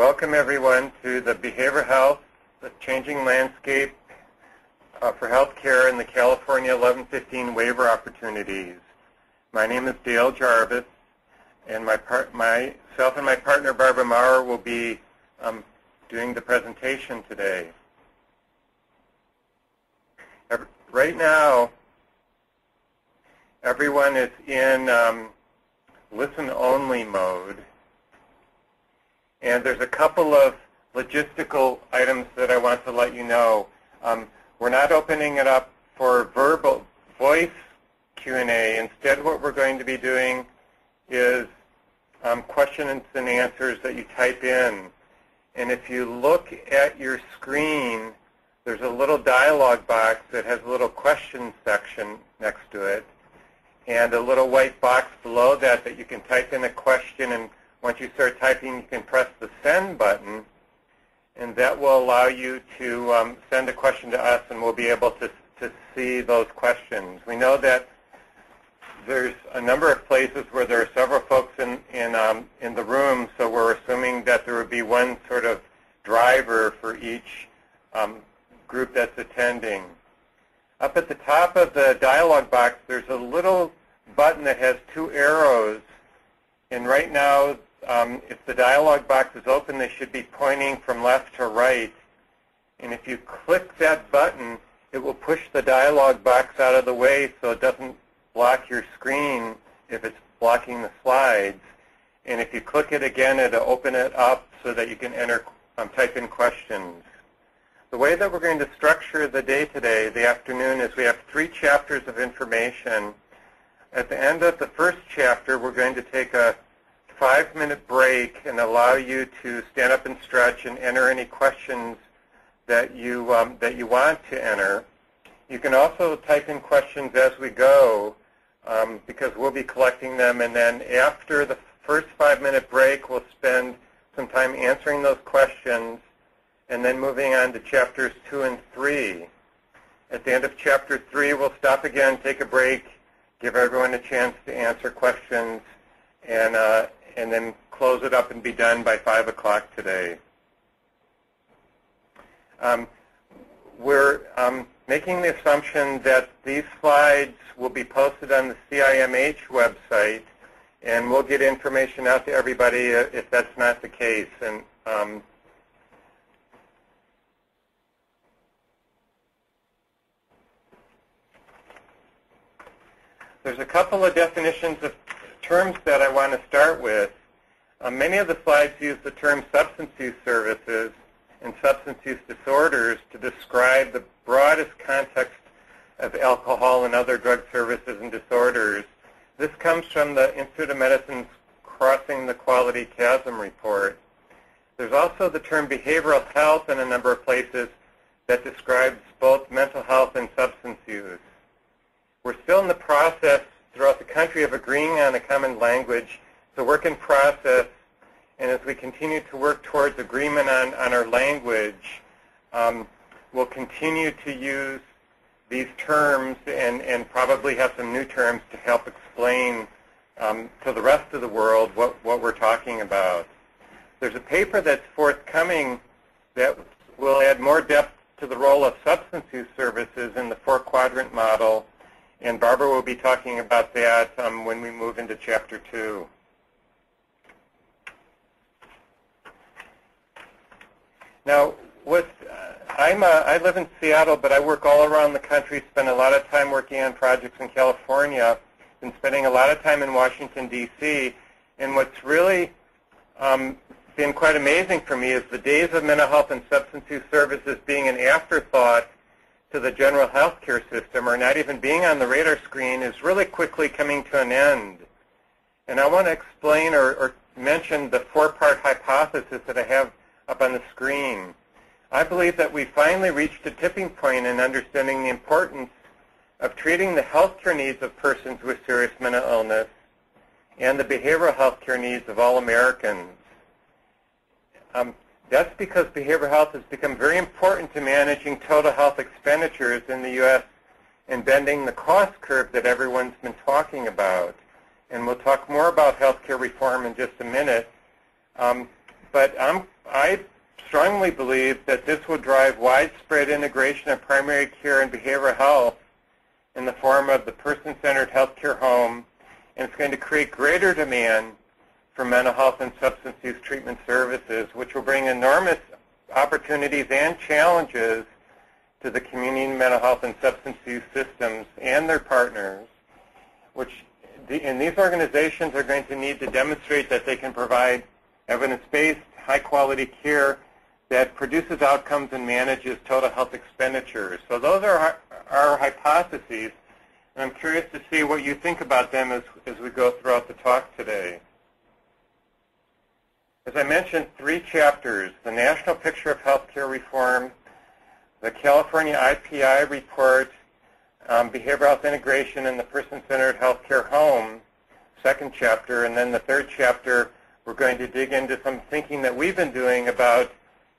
Welcome everyone to the Behavioral Health, the Changing Landscape for Healthcare in the California 1115 Waiver Opportunities. My name is Dale Jarvis, and myself and my partner Barbara Maurer will be doing the presentation today. Right now, everyone is in listen-only mode. And there's a couple of logistical items that I want to let you know. We're not opening it up for verbal voice Q&A. Instead, what we're going to be doing is questions and answers that you type in. And if you look at your screen, there's a little dialog box that has a little question section next to it, and a little white box below that you can type in a question, and once you start typing, you can press the send button, and that will allow you to send a question to us, and we'll be able to see those questions. We know that there's a number of places where there are several folks in the room, so we're assuming that there would be one sort of driver for each group that's attending. Up at the top of the dialog box, there's a little button that has two arrows, and right now, if the dialog box is open, they should be pointing from left to right. And if you click that button, it will push the dialog box out of the way so it doesn't block your screen if it's blocking the slides. And if you click it again, it'll open it up so that you can type in questions. The way that we're going to structure the day today, the afternoon, is we have 3 chapters of information. At the end of the first chapter, we're going to take a 5-minute break and allow you to stand up and stretch and enter any questions that you want to enter. You can also type in questions as we go because we'll be collecting them, and then after the first 5-minute break, we'll spend some time answering those questions and then moving on to chapters 2 and 3. At the end of chapter 3, we'll stop again, take a break, give everyone a chance to answer questions, and then close it up and be done by 5 o'clock today. We're making the assumption that these slides will be posted on the CIMH website, and we'll get information out to everybody if that's not the case. And there's a couple of definitions of terms that I want to start with. Many of the slides use the term substance use services and substance use disorders to describe the broadest context of alcohol and other drug services and disorders. This comes from the Institute of Medicine's Crossing the Quality Chasm report. There's also the term behavioral health in a number of places that describes both mental health and substance use. We're still in the process throughout the country of agreeing on a common language. It's a work in process, and as we continue to work towards agreement on our language, we'll continue to use these terms and probably have some new terms to help explain to the rest of the world what we're talking about. There's a paper that's forthcoming that will add more depth to the role of substance use services in the 4-quadrant model, and Barbara will be talking about that when we move into Chapter 2. Now, I live in Seattle, but I work all around the country, spend a lot of time working on projects in California, and spending a lot of time in Washington, D.C. And what's really been quite amazing for me is the days of mental health and substance use services being an afterthought to the general healthcare system, or not even being on the radar screen, is really quickly coming to an end. And I want to explain or mention the 4-part hypothesis that I have up on the screen. I believe that we finally reached a tipping point in understanding the importance of treating the healthcare needs of persons with serious mental illness and the behavioral healthcare needs of all Americans. That's because behavioral health has become very important to managing total health expenditures in the U.S. and bending the cost curve that everyone's been talking about. And we'll talk more about healthcare reform in just a minute. But I strongly believe that this will drive widespread integration of primary care and behavioral health in the form of the person-centered healthcare home, and it's going to create greater demand for mental health and substance use treatment services, which will bring enormous opportunities and challenges to the community mental health and substance use systems and their partners, and these organizations are going to need to demonstrate that they can provide evidence-based, high-quality care that produces outcomes and manages total health expenditures. So those are our hypotheses, and I'm curious to see what you think about them as we go throughout the talk today. As I mentioned, 3 chapters: the National Picture of Healthcare Reform, the California IPI Report, Behavioral Health Integration in the Person-Centered Healthcare Home, 2nd chapter, and then the 3rd chapter, we're going to dig into some thinking that we've been doing about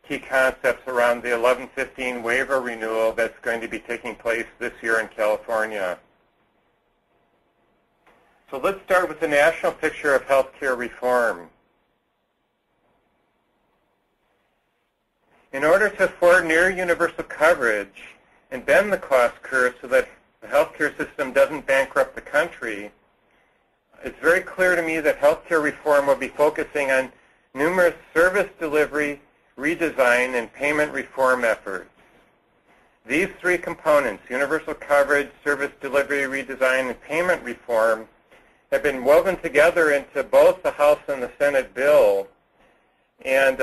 key concepts around the 1115 waiver renewal that's going to be taking place this year in California. So let's start with the National Picture of Healthcare Reform. In order to afford near universal coverage and bend the cost curve so that the healthcare system doesn't bankrupt the country, it's very clear to me that healthcare reform will be focusing on numerous service delivery, redesign, and payment reform efforts. These 3 components, universal coverage, service delivery, redesign, and payment reform, have been woven together into both the House and the Senate bill, and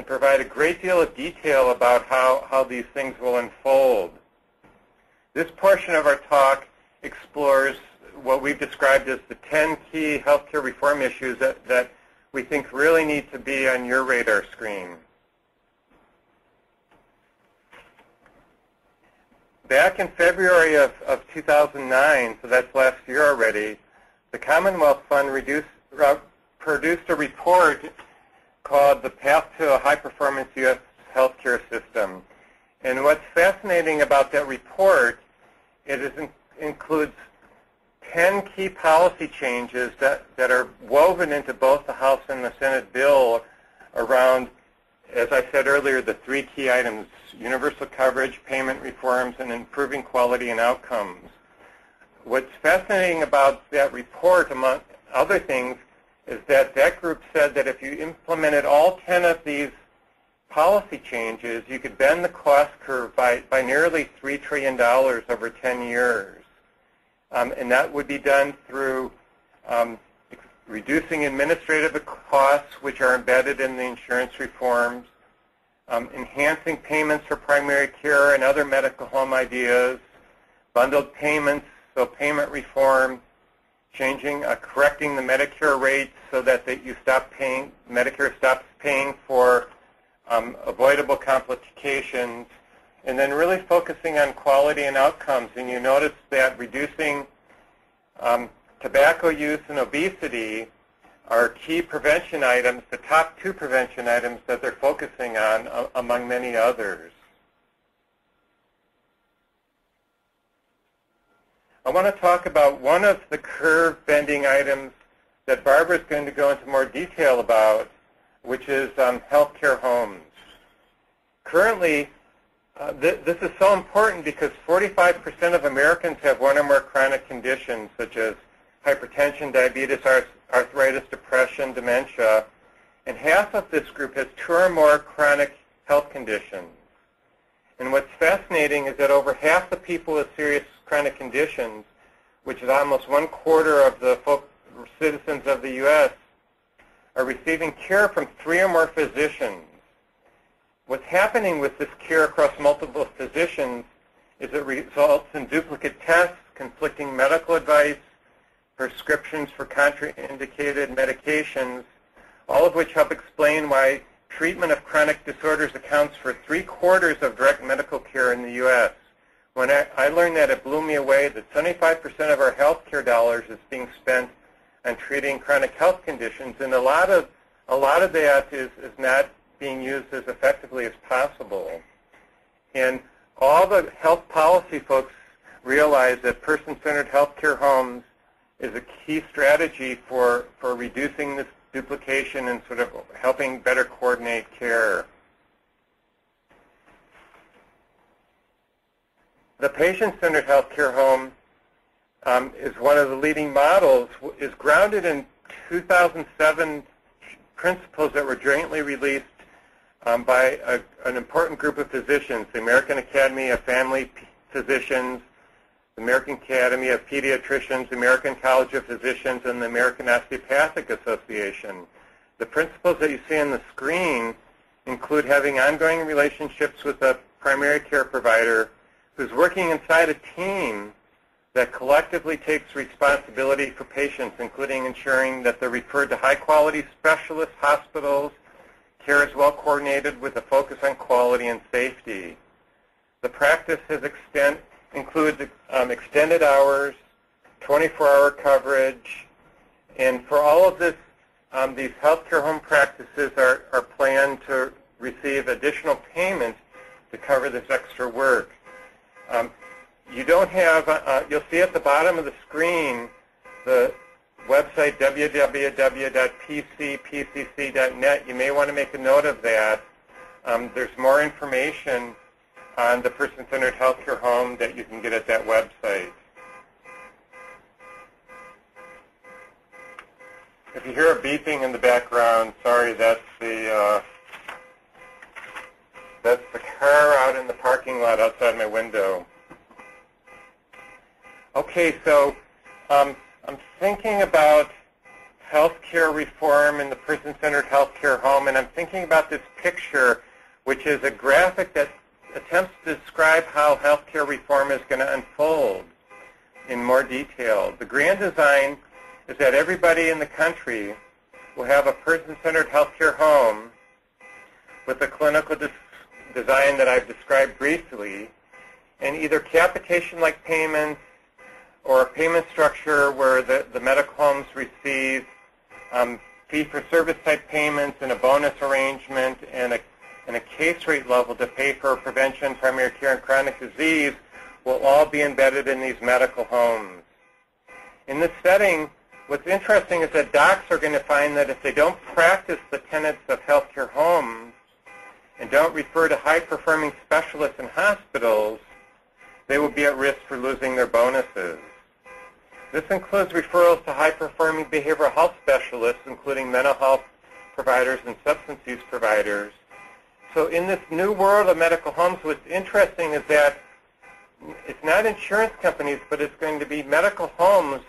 provide a great deal of detail about how these things will unfold. This portion of our talk explores what we've described as the 10 key healthcare reform issues that we think really need to be on your radar screen. Back in February of 2009, so that's last year already, the Commonwealth Fund produced a report called The Path to a High-Performance U.S. Healthcare System. And what's fascinating about that report, it includes 10 key policy changes that are woven into both the House and the Senate bill around, as I said earlier, the 3 key items: universal coverage, payment reforms, and improving quality and outcomes. What's fascinating about that report, among other things, is that group said that if you implemented all 10 of these policy changes, you could bend the cost curve by nearly $3 trillion over 10 years. And that would be done through reducing administrative costs, which are embedded in the insurance reforms, enhancing payments for primary care and other medical home ideas, bundled payments, so payment reform, correcting the Medicare rates so that Medicare stops paying for avoidable complications, and then really focusing on quality and outcomes. And you notice that reducing tobacco use and obesity are key prevention items, the top 2 prevention items that they're focusing on, among many others. I want to talk about one of the curve-bending items that Barbara is going to go into more detail about, which is healthcare homes. Currently, this is so important because 45% of Americans have one or more chronic conditions, such as hypertension, diabetes, arthritis, depression, dementia, and half of this group has 2 or more chronic health conditions. And what's fascinating is that over half the people with serious chronic conditions, which is almost 1/4 of the citizens of the U.S., are receiving care from 3 or more physicians. What's happening with this care across multiple physicians is it results in duplicate tests, conflicting medical advice, prescriptions for contraindicated medications, all of which help explain why treatment of chronic disorders accounts for 3/4 of direct medical care in the U.S. When I learned that, it blew me away that 75% of our healthcare dollars is being spent on treating chronic health conditions, and a lot of that is not being used as effectively as possible. And all the health policy folks realize that person-centered healthcare homes is a key strategy for reducing this duplication and sort of helping better coordinate care. The patient-centered healthcare home is one of the leading models, is grounded in 2007 principles that were jointly released by an important group of physicians, the American Academy of Family Physicians, the American Academy of Pediatricians, the American College of Physicians, and the American Osteopathic Association. The principles that you see on the screen include having ongoing relationships with a primary care provider who's working inside a team that collectively takes responsibility for patients, including ensuring that they're referred to high-quality specialist hospitals, care is well coordinated with a focus on quality and safety. The practice includes extended hours, 24-hour coverage, and for all of this, these healthcare home practices are planned to receive additional payments to cover this extra work. You don't have, you'll see at the bottom of the screen the website www.pcpcc.net. You may want to make a note of that. There's more information on the person-centered healthcare home that you can get at that website. If you hear a beeping in the background, sorry, that's the car out in the parking lot outside my window. Okay, so I'm thinking about healthcare reform in the person-centered healthcare home, and I'm thinking about this picture, which is a graphic that attempts to describe how healthcare reform is going to unfold in more detail. The grand design is that everybody in the country will have a person-centered healthcare home with the clinical design that I've described briefly, and either capitation-like payments or a payment structure where the medical homes receive fee-for-service type payments and a bonus arrangement and a case rate level to pay for prevention, primary care, and chronic disease will all be embedded in these medical homes. In this setting, what's interesting is that docs are going to find that if they don't practice the tenets of healthcare homes and don't refer to high-performing specialists in hospitals, they will be at risk for losing their bonuses. This includes referrals to high-performing behavioral health specialists, including mental health providers and substance use providers. So in this new world of medical homes, what's interesting is that it's not insurance companies, but it's going to be medical homes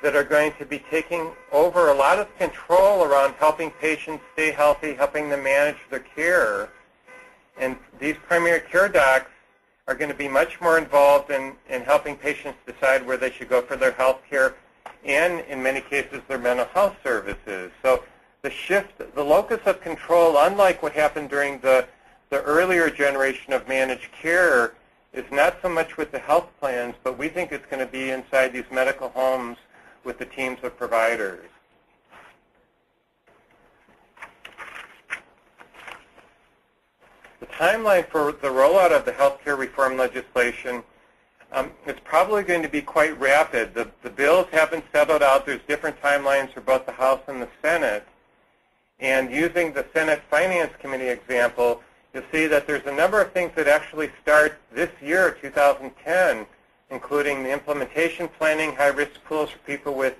that are going to be taking over a lot of control around helping patients stay healthy, helping them manage their care. And these primary care docs are going to be much more involved in helping patients decide where they should go for their health care and, in many cases, their mental health services. So the shift, the locus of control, unlike what happened during the earlier generation of managed care, is not so much with the health plans, but we think it's going to be inside these medical homes with the teams of providers. The timeline for the rollout of the healthcare reform legislation is probably going to be quite rapid. The bills haven't settled out. There's different timelines for both the House and the Senate. And using the Senate Finance Committee example, you'll see that there's a number of things that actually start this year, 2010, including the implementation planning, high-risk pools for people with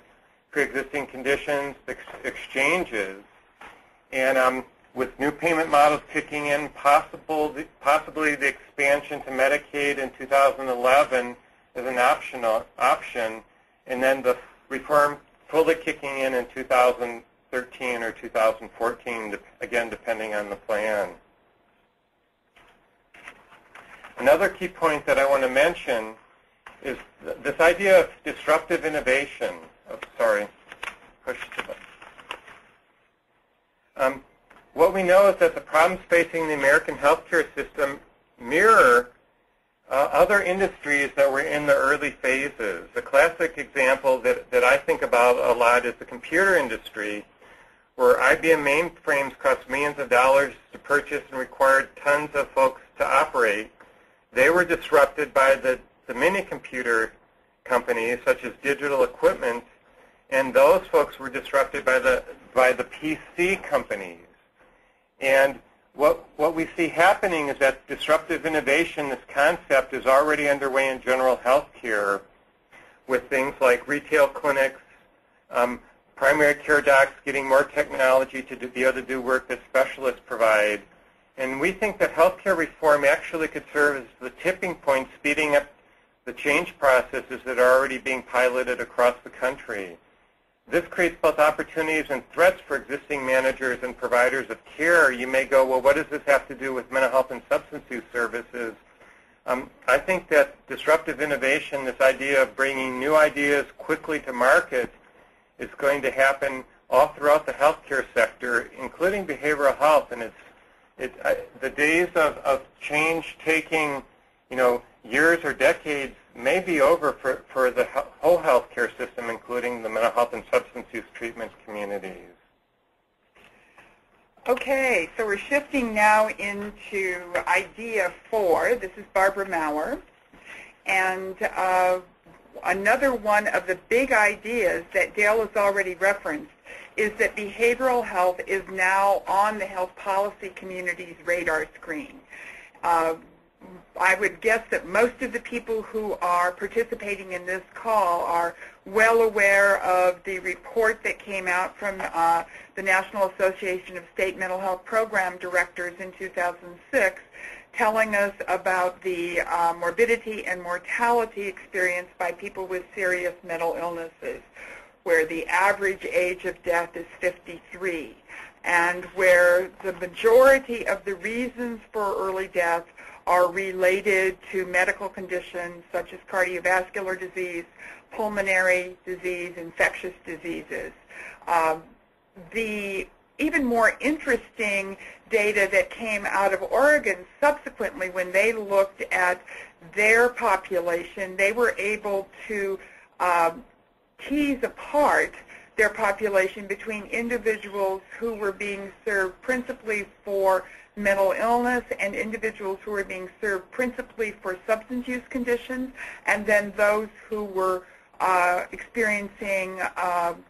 pre-existing conditions, exchanges, and with new payment models kicking in, possibly the expansion to Medicaid in 2011 as an option, and then the reform fully kicking in 2013 or 2014, again, depending on the plan. Another key point that I want to mention is this idea of disruptive innovation. Oh, sorry. Push to the... What we know is that the problems facing the American healthcare system mirror other industries that were in the early phases. The classic example that I think about a lot is the computer industry, where IBM mainframes cost millions of dollars to purchase and required tons of folks to operate. They were disrupted by the mini-computer companies, such as Digital Equipment, and those folks were disrupted by the by the PC companies. And what we see happening is that disruptive innovation, this concept, is already underway in general health care with things like retail clinics, primary care docs getting more technology to be able to do work that specialists provide. And we think that healthcare reform actually could serve as the tipping point, speeding up the change processes that are already being piloted across the country. This creates both opportunities and threats for existing managers and providers of care. You may go, well, what does this have to do with mental health and substance use services? I think that disruptive innovation, this idea of bringing new ideas quickly to market, is going to happen all throughout the healthcare sector, including behavioral health. And the days of change taking, years or decades may be over for the whole healthcare system, including the mental health and substance use treatment communities. Okay, so we're shifting now into idea 4. This is Barbara Maurer. And another one of the big ideas that Dale has already referenced is that behavioral health is now on the health policy community's radar screen. I would guess that most of the people who are participating in this call are well aware of the report that came out from the National Association of State Mental Health Program Directors in 2006, telling us about the morbidity and mortality experienced by people with serious mental illnesses, where the average age of death is 53, and where the majority of the reasons for early death are related to medical conditions such as cardiovascular disease, pulmonary disease, infectious diseases. The even more interesting data that came out of Oregon subsequently, when they looked at their population, they were able to tease apart their population between individuals who were being served principally for mental illness and individuals who were being served principally for substance use conditions, and then those who were experiencing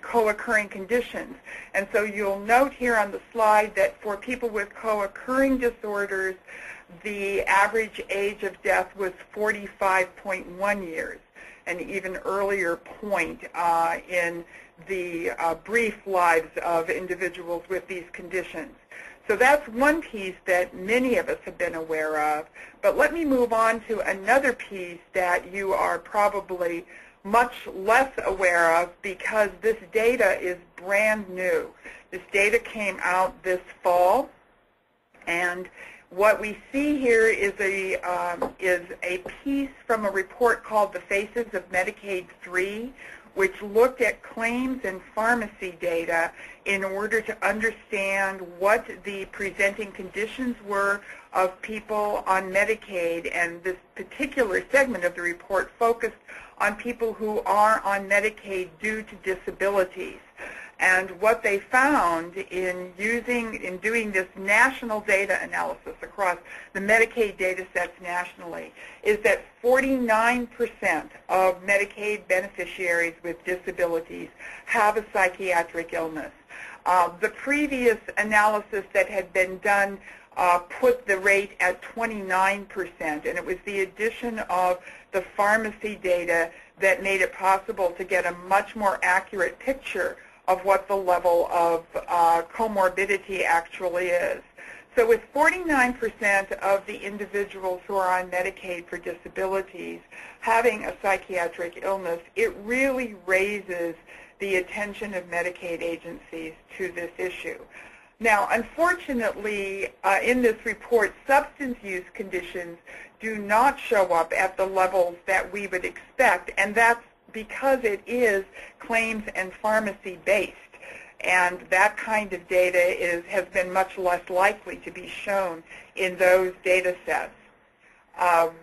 co-occurring conditions. And so you'll note here on the slide that for people with co-occurring disorders, the average age of death was 45.1 years, an even earlier point in the brief lives of individuals with these conditions. So that's one piece that many of us have been aware of. But let me move on to another piece that you are probably much less aware of, because this data is brand new. This data came out this fall, and what we see here is a piece from a report called The Faces of Medicaid 3, which looked at claims and pharmacy data in order to understand what the presenting conditions were of people on Medicaid. And this particular segment of the report focused on people who are on Medicaid due to disabilities. And what they found in doing this national data analysis across the Medicaid data sets nationally is that 49% of Medicaid beneficiaries with disabilities have a psychiatric illness. The previous analysis that had been done put the rate at 29%, and it was the addition of the pharmacy data that made it possible to get a much more accurate picture of what the level of comorbidity actually is. So with 49% of the individuals who are on Medicaid for disabilities having a psychiatric illness, it really raises the attention of Medicaid agencies to this issue. Now, unfortunately, in this report, substance use conditions do not show up at the levels that we would expect, and that's because it is claims and pharmacy based, and that kind of data has been much less likely to be shown in those data sets.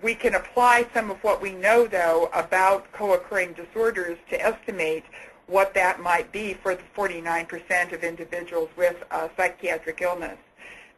We can apply some of what we know, though, about co-occurring disorders to estimate what that might be for the 49% of individuals with psychiatric illness.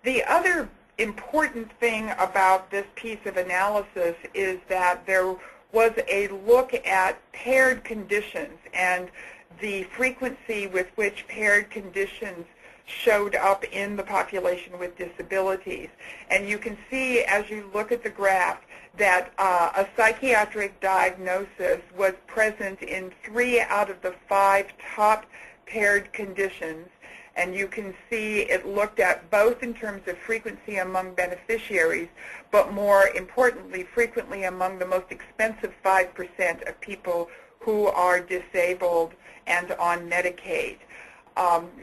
The other important thing about this piece of analysis is that there was a look at paired conditions, and the frequency with which paired conditions showed up in the population with disabilities. And you can see as you look at the graph that a psychiatric diagnosis was present in 3 out of the 5 top paired conditions. And you can see it looked at both in terms of frequency among beneficiaries, but more importantly, frequently among the most expensive 5% of people who are disabled and on Medicaid.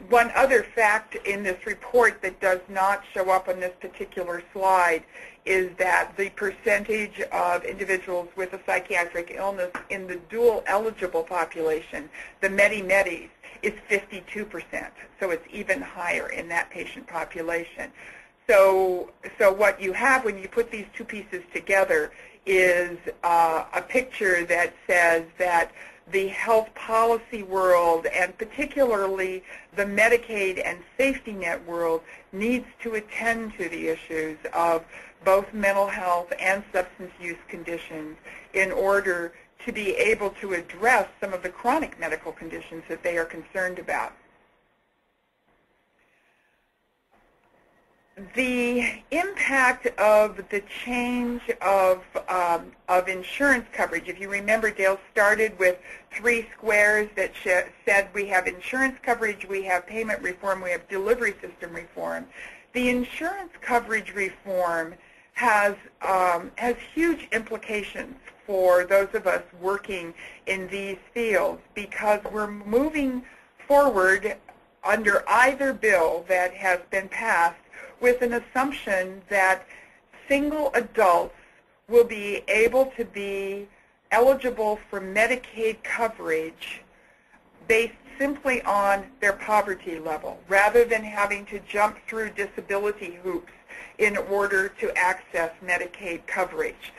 One other fact in this report that does not show up on this particular slide is that the percentage of individuals with a psychiatric illness in the dual eligible population, the Medi-Medis, is 52%. So it's even higher in that patient population. So what you have when you put these two pieces together is a picture that says that the health policy world, and particularly the Medicaid and safety net world, needs to attend to the issues of both mental health and substance use conditions in order to be able to address some of the chronic medical conditions that they are concerned about. The impact of the change of insurance coverage, if you remember, Dale started with 3 squares that said we have insurance coverage, we have payment reform, we have delivery system reform. The insurance coverage reform has huge implications for those of us working in these fields because we're moving forward under either bill that has been passed with an assumption that single adults will be able to be eligible for Medicaid coverage based simply on their poverty level, rather than having to jump through disability hoops in order to access Medicaid coverage.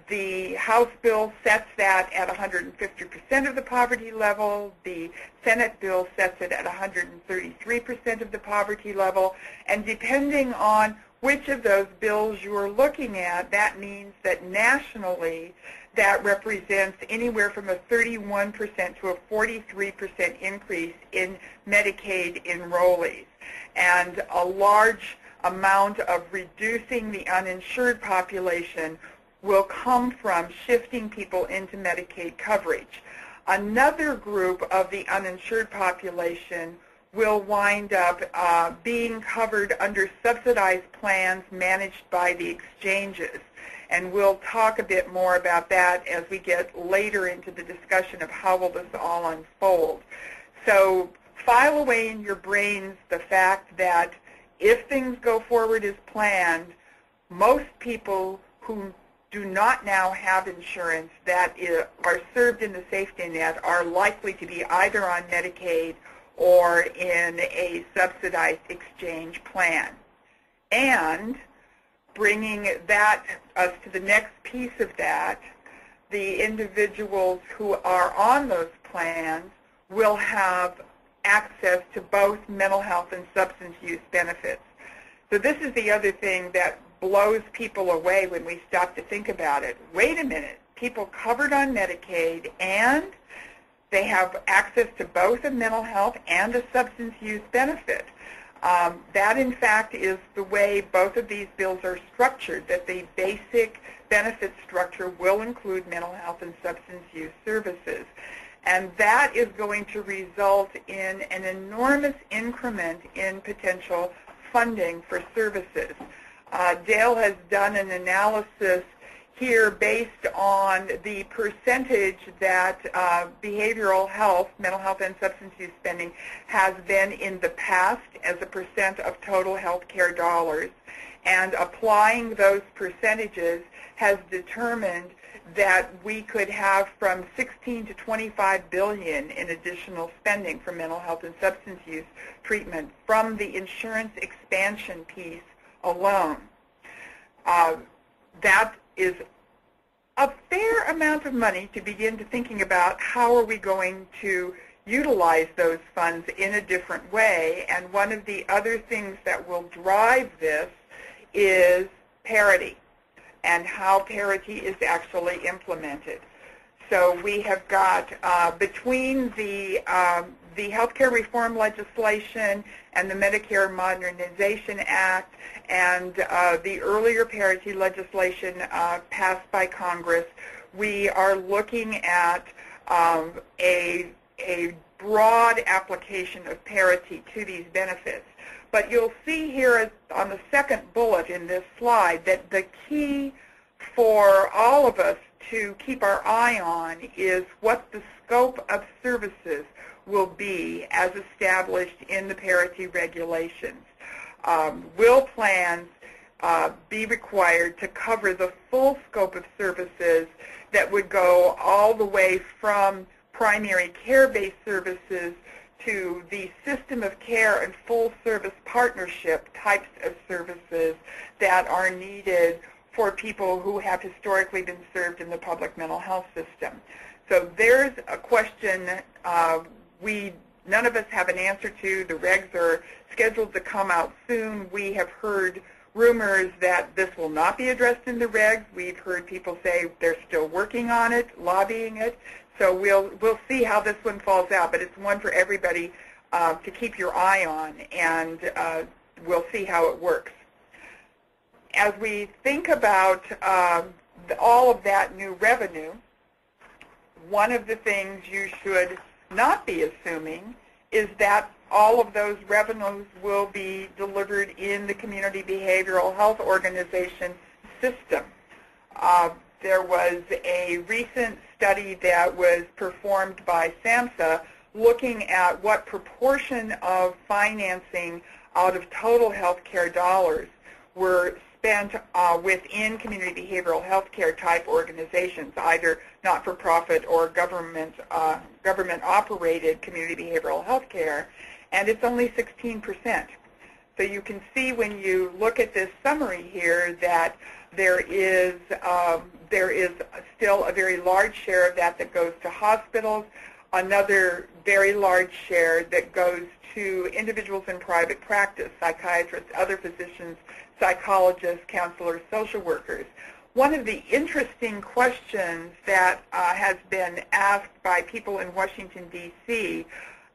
The House bill sets that at 150% of the poverty level. The Senate bill sets it at 133% of the poverty level. And depending on which of those bills you're looking at, that means that nationally that represents anywhere from a 31% to a 43% increase in Medicaid enrollees. And a large amount of reducing the uninsured population will come from shifting people into Medicaid coverage. Another group of the uninsured population will wind up being covered under subsidized plans managed by the exchanges. And we'll talk a bit more about that as we get later into the discussion of how will this all unfold. So file away in your brains the fact that if things go forward as planned, most people who do not now have insurance that are served in the safety net are likely to be either on Medicaid or in a subsidized exchange plan. And bringing us to the next piece of that, the individuals who are on those plans will have access to both mental health and substance use benefits. So this is the other thing that blows people away when we stop to think about it. Wait a minute, people covered on Medicaid and they have access to both a mental health and a substance use benefit. That in fact is the way both of these bills are structured, that the basic benefit structure will include mental health and substance use services. And that is going to result in an enormous increment in potential funding for services. Dale has done an analysis here based on the percentage that behavioral health, mental health and substance use spending has been in the past as a percent of total health care dollars. And applying those percentages has determined that we could have from 16 to 25 billion in additional spending for mental health and substance use treatment from the insurance expansion piece alone. That is a fair amount of money to begin to thinking about how are we going to utilize those funds in a different way. And one of the other things that will drive this is parity and how parity is actually implemented. So we have got, between the healthcare reform legislation and the Medicare Modernization Act and the earlier parity legislation passed by Congress, we are looking at a broad application of parity to these benefits. But you'll see here on the second bullet in this slide that the key for all of us to keep our eye on is what the scope of services will be as established in the parity regulations. Will plans be required to cover the full scope of services that would go all the way from primary care-based services to the system of care and full service partnership types of services that are needed for people who have historically been served in the public mental health system. So there's a question none of us have an answer to. The regs are scheduled to come out soon. We have heard rumors that this will not be addressed in the regs. We've heard people say they're still working on it, lobbying it. So we'll see how this one falls out, but it's one for everybody to keep your eye on, and we'll see how it works. As we think about all of that new revenue, one of the things you should not be assuming is that all of those revenues will be delivered in the community behavioral health organization system. There was a recent study that was performed by SAMHSA looking at what proportion of financing out of total health care dollars were spent within community behavioral health care type organizations, either not-for-profit or government-operated community behavioral health care, and it's only 16%. So you can see when you look at this summary here that there is still a very large share of that goes to hospitals, another very large share that goes to individuals in private practice, psychiatrists, other physicians, psychologists, counselors, social workers. One of the interesting questions that has been asked by people in Washington, D.C.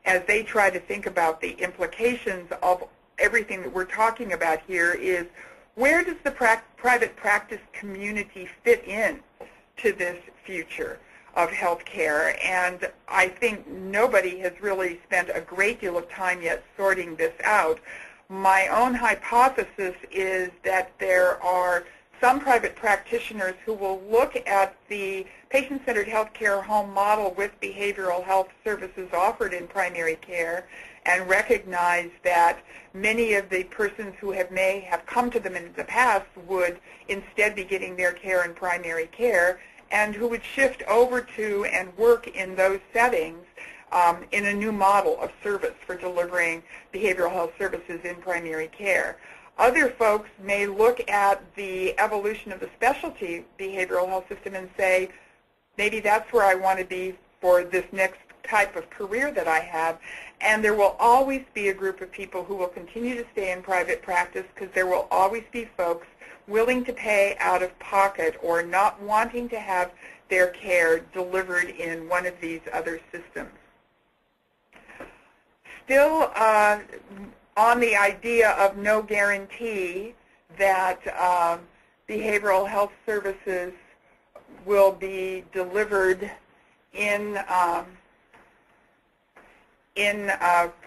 as they try to think about the implications of everything that we're talking about here is, where does the private practice community fit in to this future of healthcare? And I think nobody has really spent a great deal of time yet sorting this out. My own hypothesis is that there are some private practitioners who will look at the patient-centered healthcare home model with behavioral health services offered in primary care and recognize that many of the persons who may have come to them in the past would instead be getting their care in primary care, and who would shift over to and work in those settings in a new model of service for delivering behavioral health services in primary care. Other folks may look at the evolution of the specialty behavioral health system and say, maybe that's where I want to be for this next type of career that I have. And there will always be a group of people who will continue to stay in private practice because there will always be folks willing to pay out of pocket or not wanting to have their care delivered in one of these other systems. Still on the idea of no guarantee that behavioral health services will be delivered in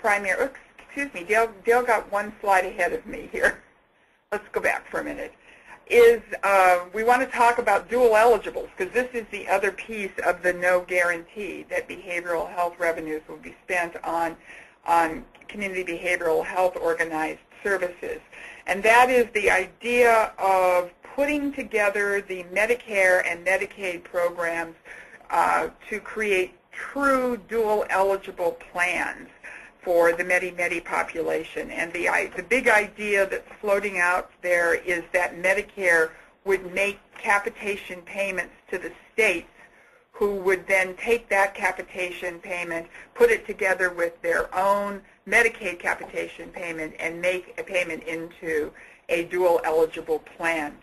primary, excuse me, Dale got one slide ahead of me here. Let's go back for a minute. We want to talk about dual eligibles, because this is the other piece of the no guarantee, that behavioral health revenues will be spent on community behavioral health organized services. And that is the idea of putting together the Medicare and Medicaid programs to create true dual eligible plans for the Medi-Medi population. And the big idea that's floating out there is that Medicare would make capitation payments to the states, who would then take that capitation payment, put it together with their own Medicaid capitation payment, and make a payment into a dual eligible plan.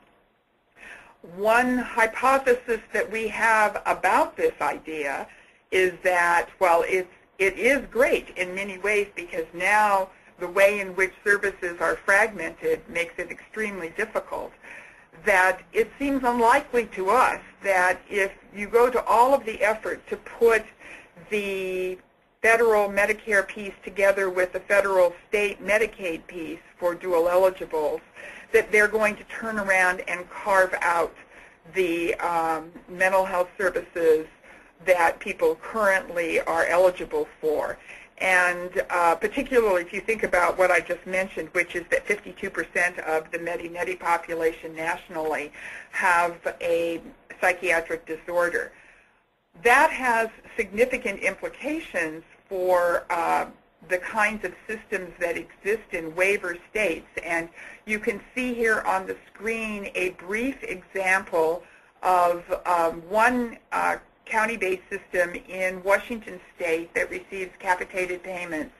One hypothesis that we have about this idea is that, well, it is great in many ways because now the way in which services are fragmented makes it extremely difficult, that it seems unlikely to us that if you go to all of the effort to put the federal Medicare piece together with the federal state Medicaid piece for dual eligibles, that they're going to turn around and carve out the mental health services that people currently are eligible for. And particularly if you think about what I just mentioned, which is that 52% of the Medi-Medi population nationally have a psychiatric disorder. That has significant implications for the kinds of systems that exist in waiver states. And you can see here on the screen a brief example of one county-based system in Washington State that receives capitated payments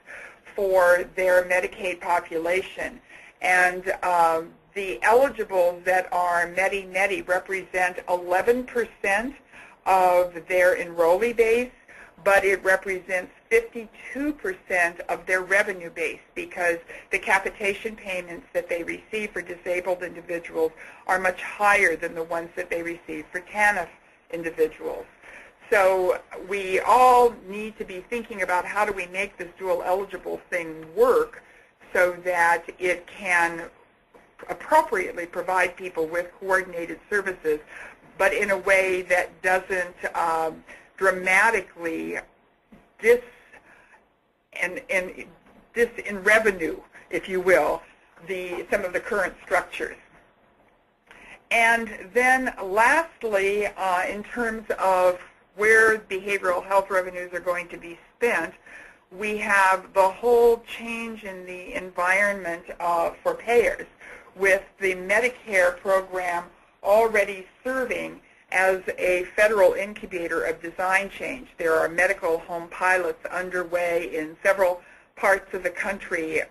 for their Medicaid population. And the eligibles that are Medi-Medi represent 11% of their enrollee base, but it represents 52% of their revenue base because the capitation payments that they receive for disabled individuals are much higher than the ones that they receive for TANF individuals. So we all need to be thinking about how do we make this dual eligible thing work so that it can appropriately provide people with coordinated services, but in a way that doesn't dramatically in revenue, if you will, some of the current structures. And then lastly, in terms of where behavioral health revenues are going to be spent, we have the whole change in the environment for payers, with the Medicare program already serving as a federal incubator of design change. There are medical home pilots underway in several parts of the country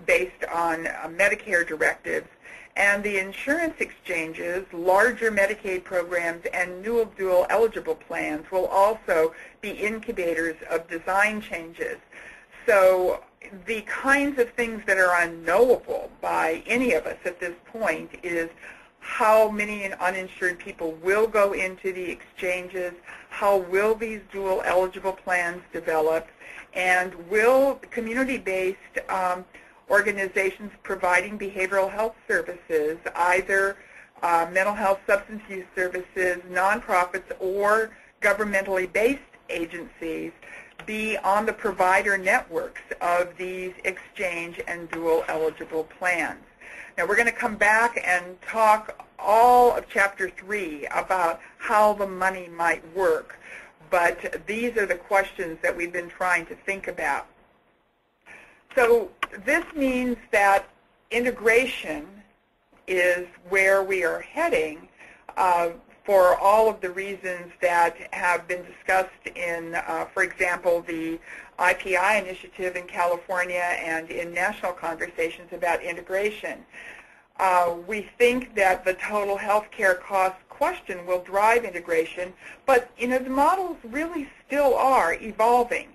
based on Medicare directives, and the insurance exchanges, larger Medicaid programs, and new dual eligible plans will also be incubators of design changes. So the kinds of things that are unknowable by any of us at this point is how many uninsured people will go into the exchanges, how will these dual eligible plans develop, and will community-based organizations providing behavioral health services, either mental health substance use services, nonprofits, or governmentally based agencies, be on the provider networks of these exchange and dual eligible plans. Now we're going to come back and talk all of Chapter 3 about how the money might work, but these are the questions that we've been trying to think about. So this means that integration is where we are heading for all of the reasons that have been discussed in, for example, the IPI initiative in California and in national conversations about integration. We think that the total health care cost question will drive integration, but the models really still are evolving.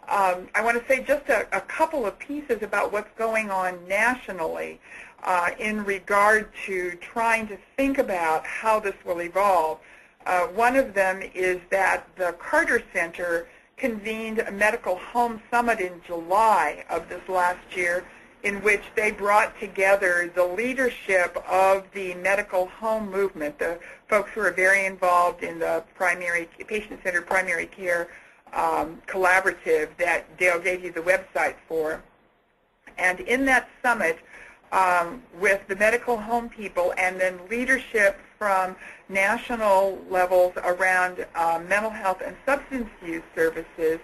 I want to say just a couple of pieces about what's going on nationally in regard to trying to think about how this will evolve. One of them is that the Carter Center convened a medical home summit in July of this last year, in which they brought together the leadership of the medical home movement, the folks who are very involved in the patient-centered primary care collaborative that Dale gave you the website for. And in that summit, with the medical home people and then leadership from national levels around mental health and substance use services,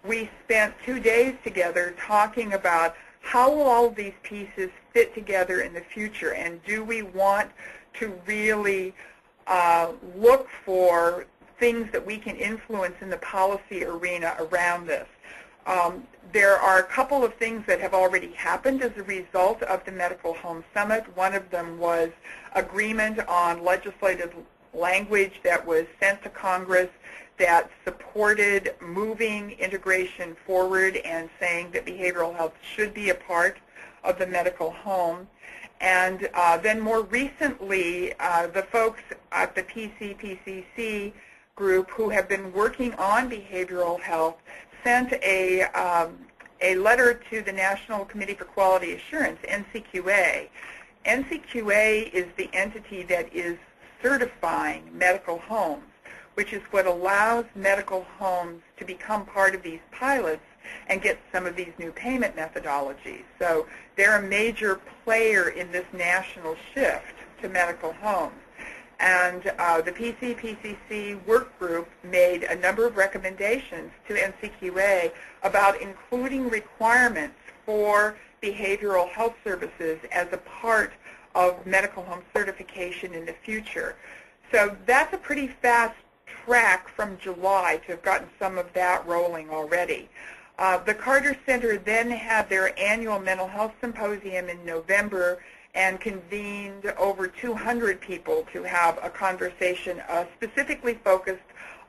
we spent 2 days together talking about how will all of these pieces fit together in the future, and do we want to really look for things that we can influence in the policy arena around this. There are a couple of things that have already happened as a result of the Medical Home Summit. One of them was agreement on legislative language that was sent to Congress that supported moving integration forward and saying that behavioral health should be a part of the medical home. And then more recently, the folks at the PCPCC group who have been working on behavioral health sent a letter to the National Committee for Quality Assurance, NCQA. NCQA is the entity that is certifying medical homes, which is what allows medical homes to become part of these pilots and get some of these new payment methodologies. So they're a major player in this national shift to medical homes. And the PCPCC work group made a number of recommendations to NCQA about including requirements for behavioral health services as a part of medical home certification in the future. So that's a pretty fast track from July to have gotten some of that rolling already. The Carter Center then had their annual mental health symposium in November and convened over 200 people to have a conversation specifically focused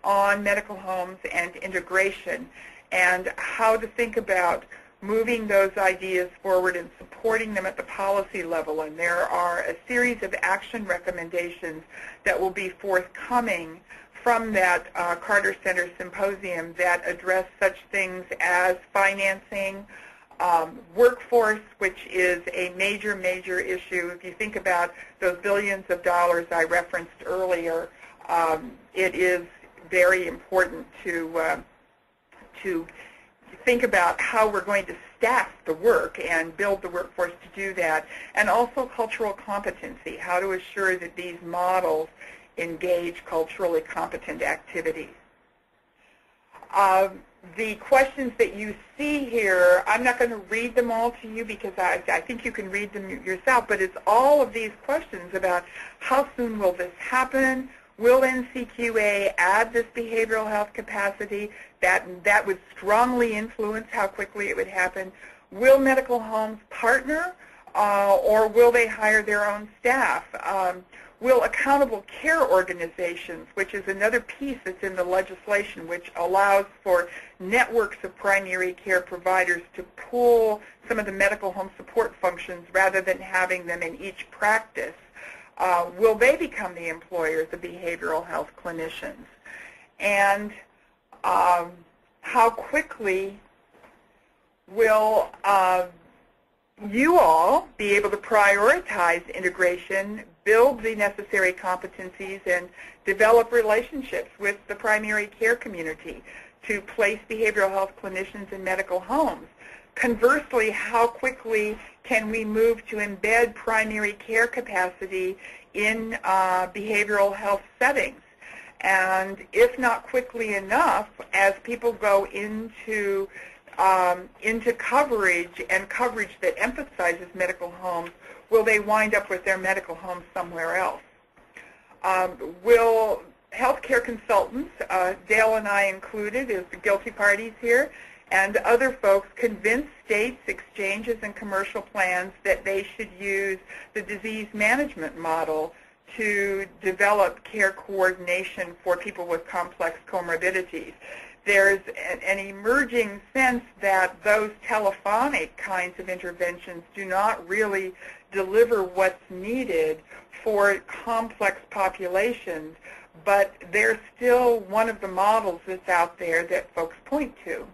on medical homes and integration and how to think about moving those ideas forward and supporting them at the policy level. And there are a series of action recommendations that will be forthcoming from that Carter Center symposium that address such things as financing, workforce, which is a major, major issue. If you think about those billions of dollars I referenced earlier, it is very important to think about how we're going to staff the work and build the workforce to do that, and also cultural competency, how to assure that these models engage culturally competent activities. The questions that you see here, I'm not going to read them all to you because I think you can read them yourself, but it's all of these questions about how soon will this happen? Will NCQA add this behavioral health capacity? That would strongly influence how quickly it would happen. Will medical homes partner or will they hire their own staff? Will accountable care organizations, which is another piece that's in the legislation, which allows for networks of primary care providers to pool some of the medical home support functions rather than having them in each practice, will they become the employers of behavioral health clinicians? And how quickly will you all be able to prioritize integration, build the necessary competencies, and develop relationships with the primary care community to place behavioral health clinicians in medical homes? Conversely, how quickly can we move to embed primary care capacity in behavioral health settings? And if not quickly enough, as people go into coverage and coverage that emphasizes medical homes, will they wind up with their medical homes somewhere else? Will healthcare consultants, Dale and I included as the guilty parties here, and other folks convince states, exchanges, and commercial plans that they should use the disease management model to develop care coordination for people with complex comorbidities? There's an emerging sense that those telephonic kinds of interventions do not really deliver what's needed for complex populations, but they're still one of the models that's out there that folks point to.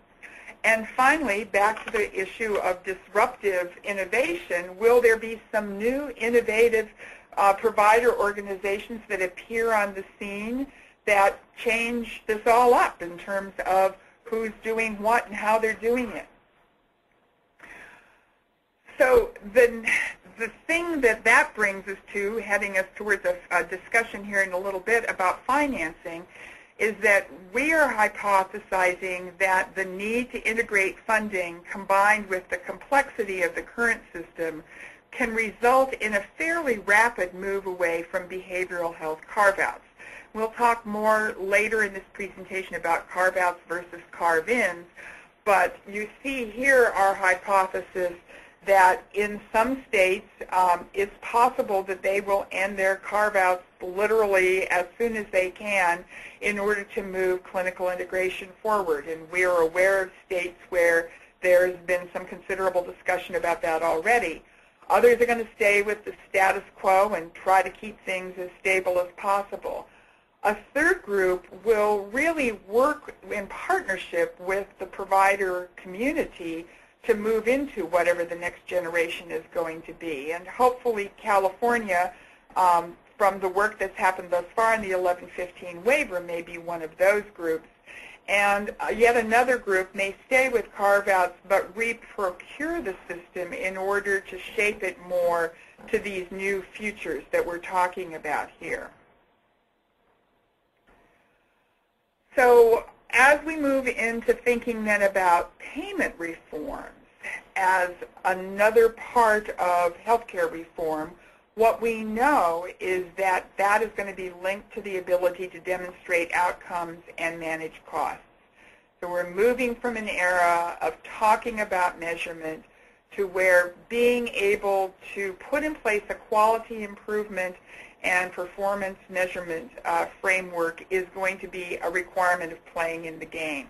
And finally, back to the issue of disruptive innovation, will there be some new innovative provider organizations that appear on the scene that change this all up in terms of who's doing what and how they're doing it? So the thing that brings us to, heading us towards a discussion here in a little bit about financing, is that we are hypothesizing that the need to integrate funding combined with the complexity of the current system can result in a fairly rapid move away from behavioral health carve-outs. We'll talk more later in this presentation about carve-outs versus carve-ins, But you see here our hypothesis that in some states it's possible that they will end their carve-outs literally as soon as they can in order to move clinical integration forward. And we are aware of states where there's been some considerable discussion about that already. Others are going to stay with the status quo and try to keep things as stable as possible. A third group will really work in partnership with the provider community to move into whatever the next generation is going to be. And hopefully California, from the work that's happened thus far in the 1115 waiver, may be one of those groups. And yet another group may stay with carve-outs but reprocure the system in order to shape it more to these new futures that we're talking about here. So as we move into thinking then about payment reforms as another part of healthcare reform, what we know is that that is going to be linked to the ability to demonstrate outcomes and manage costs. So we're moving from an era of talking about measurement to where being able to put in place a quality improvement and performance measurement framework is going to be a requirement of playing in the game.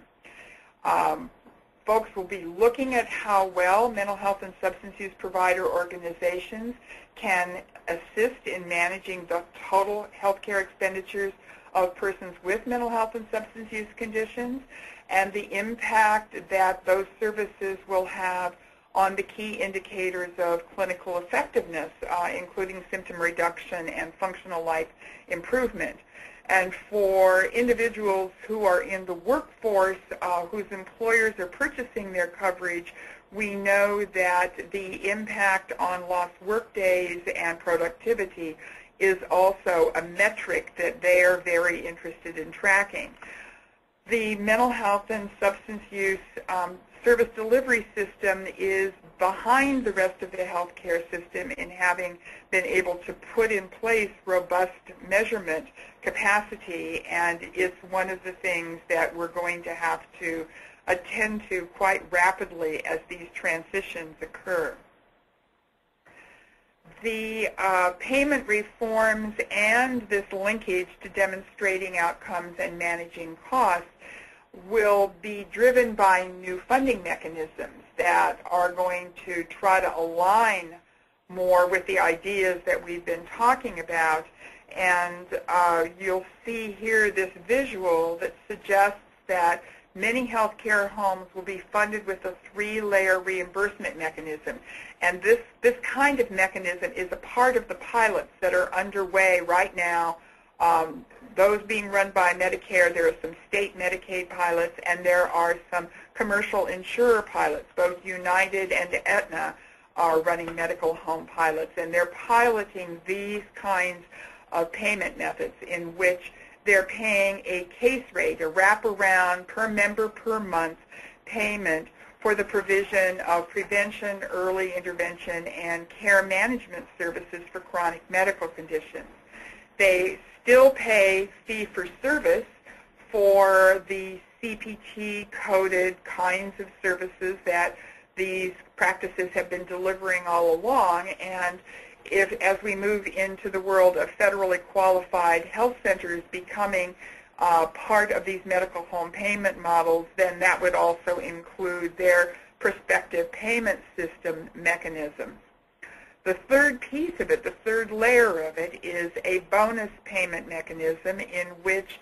Folks will be looking at how well mental health and substance use provider organizations can assist in managing the total healthcare expenditures of persons with mental health and substance use conditions and the impact that those services will have on the key indicators of clinical effectiveness, including symptom reduction and functional life improvement. And for individuals who are in the workforce whose employers are purchasing their coverage, we know that the impact on lost work days and productivity is also a metric that they are very interested in tracking. The mental health and substance use service delivery system is behind the rest of the healthcare system in having been able to put in place robust measurement capacity, and it's one of the things that we're going to have to attend to quite rapidly as these transitions occur. The payment reforms and this linkage to demonstrating outcomes and managing costs will be driven by new funding mechanisms that are going to try to align more with the ideas that we've been talking about. And you'll see here this visual that suggests that many healthcare homes will be funded with a 3-layer reimbursement mechanism. And this kind of mechanism is a part of the pilots that are underway right now. Those being run by Medicare, there are some state Medicaid pilots, and there are some commercial insurer pilots. Both United and Aetna are running medical home pilots, and they're piloting these kinds of payment methods in which they're paying a case rate, a wraparound per member per month payment for the provision of prevention, early intervention, and care management services for chronic medical conditions. They still pay fee-for-service for the CPT-coded kinds of services that these practices have been delivering all along, and as we move into the world of federally qualified health centers becoming part of these medical home payment models, then that would also include their prospective payment system mechanisms. The third piece of it, the third layer of it, is a bonus payment mechanism in which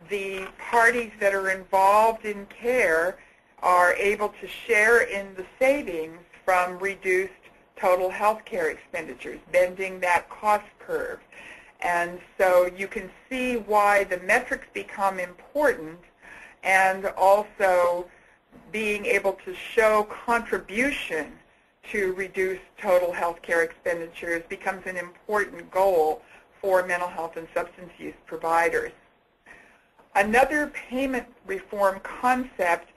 the parties that are involved in care are able to share in the savings from reduced total health care expenditures, bending that cost curve. And so you can see why the metrics become important, and also being able to show contribution to reduce total health care expenditures becomes an important goal for mental health and substance use providers. Another payment reform concept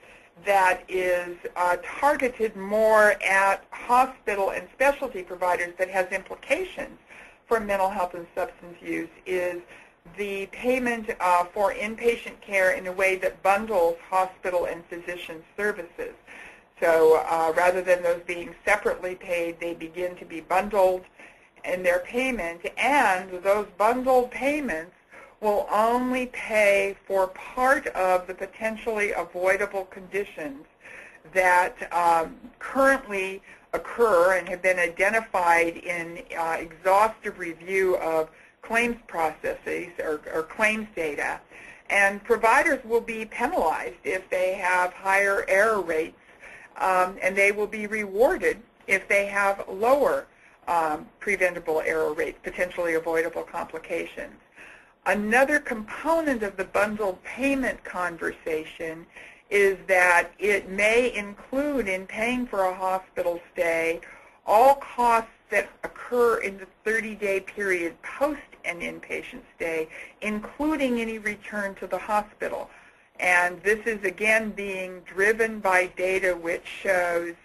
that is targeted more at hospital and specialty providers but has implications for mental health and substance use is the payment for inpatient care in a way that bundles hospital and physician services. So rather than those being separately paid, they begin to be bundled in their payment, and those bundled payments will only pay for part of the potentially avoidable conditions that currently occur and have been identified in exhaustive review of claims processes or claims data. And providers will be penalized if they have higher error rates, and they will be rewarded if they have lower preventable error rates, potentially avoidable complications. Another component of the bundled payment conversation is that it may include, in paying for a hospital stay, all costs that occur in the 30-day period post an inpatient stay, including any return to the hospital. And this is, again, being driven by data which shows,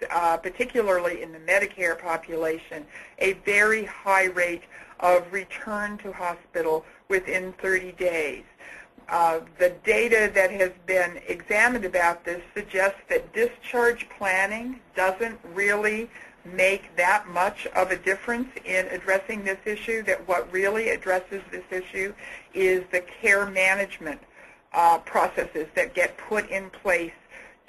particularly in the Medicare population, a very high rate of return to hospital within 30 days. The data that has been examined about this suggests that discharge planning doesn't really make that much of a difference in addressing this issue, that what really addresses this issue is the care management processes that get put in place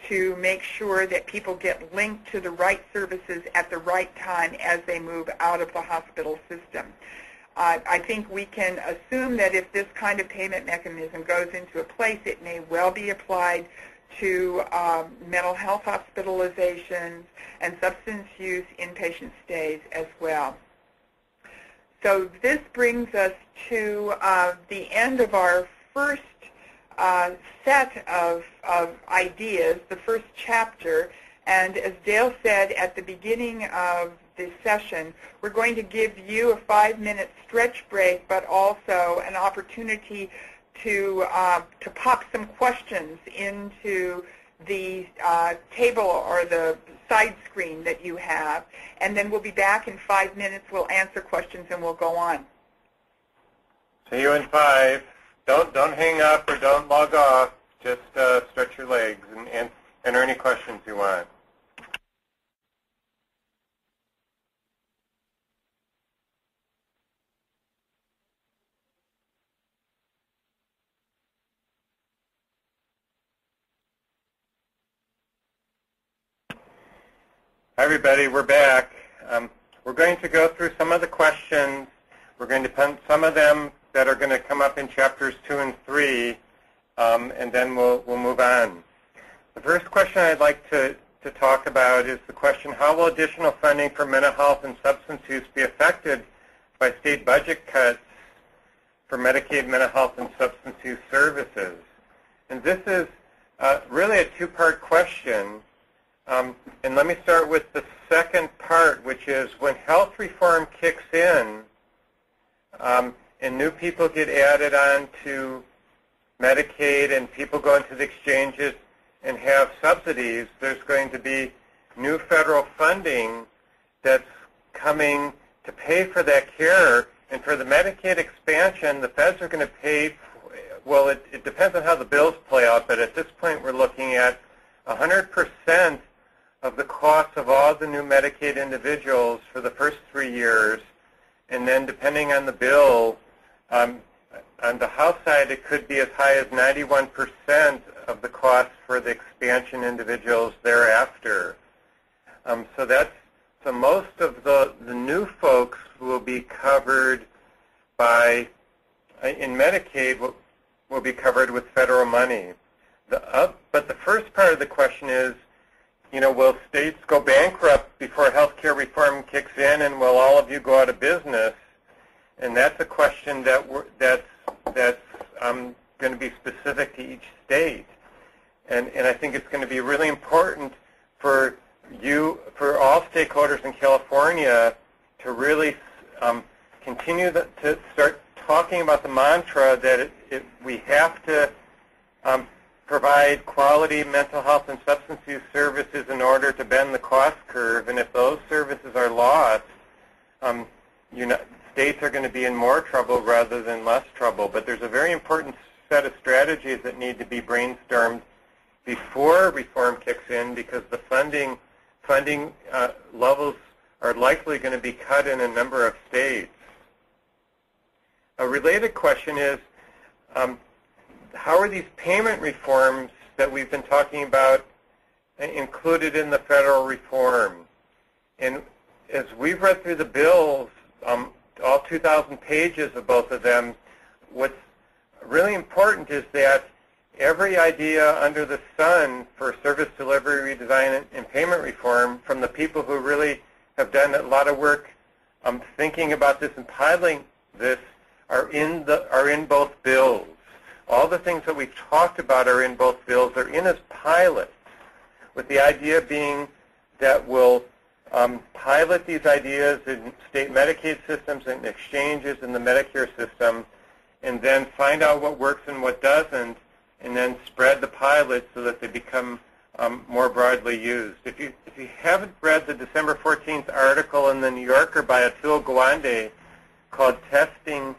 to make sure that people get linked to the right services at the right time as they move out of the hospital system. I think we can assume that if this kind of payment mechanism goes into place, it may well be applied to mental health hospitalizations and substance use inpatient stays as well. So this brings us to the end of our first set of ideas, the first chapter. And as Dale said at the beginning of the session, we're going to give you a 5-minute stretch break, but also an opportunity to pop some questions into the table or the side screen that you have. And then we'll be back in 5 minutes. We'll answer questions and we'll go on. See you in 5. Don't hang up or don't log off. Just stretch your legs and enter any questions you want. Hi everybody, we're back. We're going to go through some of the questions. We're going to put some of them that are going to come up in chapters 2 and 3, and then we'll move on. The first question I'd like to talk about is the question, how will additional funding for mental health and substance use be affected by state budget cuts for Medicaid mental health and substance use services? And this is really a two-part question. And let me start with the second part, which is when health reform kicks in and new people get added on to Medicaid and people go into the exchanges and have subsidies, there's going to be new federal funding that's coming to pay for that care. And for the Medicaid expansion, the feds are going to pay, well, it depends on how the bills play out, but at this point we're looking at 100% of the cost of all the new Medicaid individuals for the first 3 years. And then depending on the bill, on the House side, it could be as high as 91% of the cost for the expansion individuals thereafter. So most of the new folks will be covered by, in Medicaid, will be covered with federal money. But the first part of the question is, will states go bankrupt before health care reform kicks in, and will all of you go out of business? And that's a question that's going to be specific to each state. And I think it's going to be really important for all stakeholders in California to really continue to start talking about the mantra that we have to provide quality mental health and substance use services in order to bend the cost curve. And if those services are lost, states are going to be in more trouble rather than less trouble. But there's a very important set of strategies that need to be brainstormed before reform kicks in, because the funding levels are likely going to be cut in a number of states. A related question is, how are these payment reforms that we've been talking about included in the federal reform? And as we've read through the bills, all 2,000 pages of both of them, what's really important is that every idea under the sun for service delivery redesign and payment reform from the people who really have done a lot of work thinking about this and piloting this are in both bills. All the things that we've talked about are in both bills. They're in as pilots, with the idea being that we'll pilot these ideas in state Medicaid systems and exchanges in the Medicare system, and then find out what works and what doesn't, and then spread the pilots so that they become more broadly used. If you haven't read the December 14th article in the New Yorker by Atul Gawande called Testing,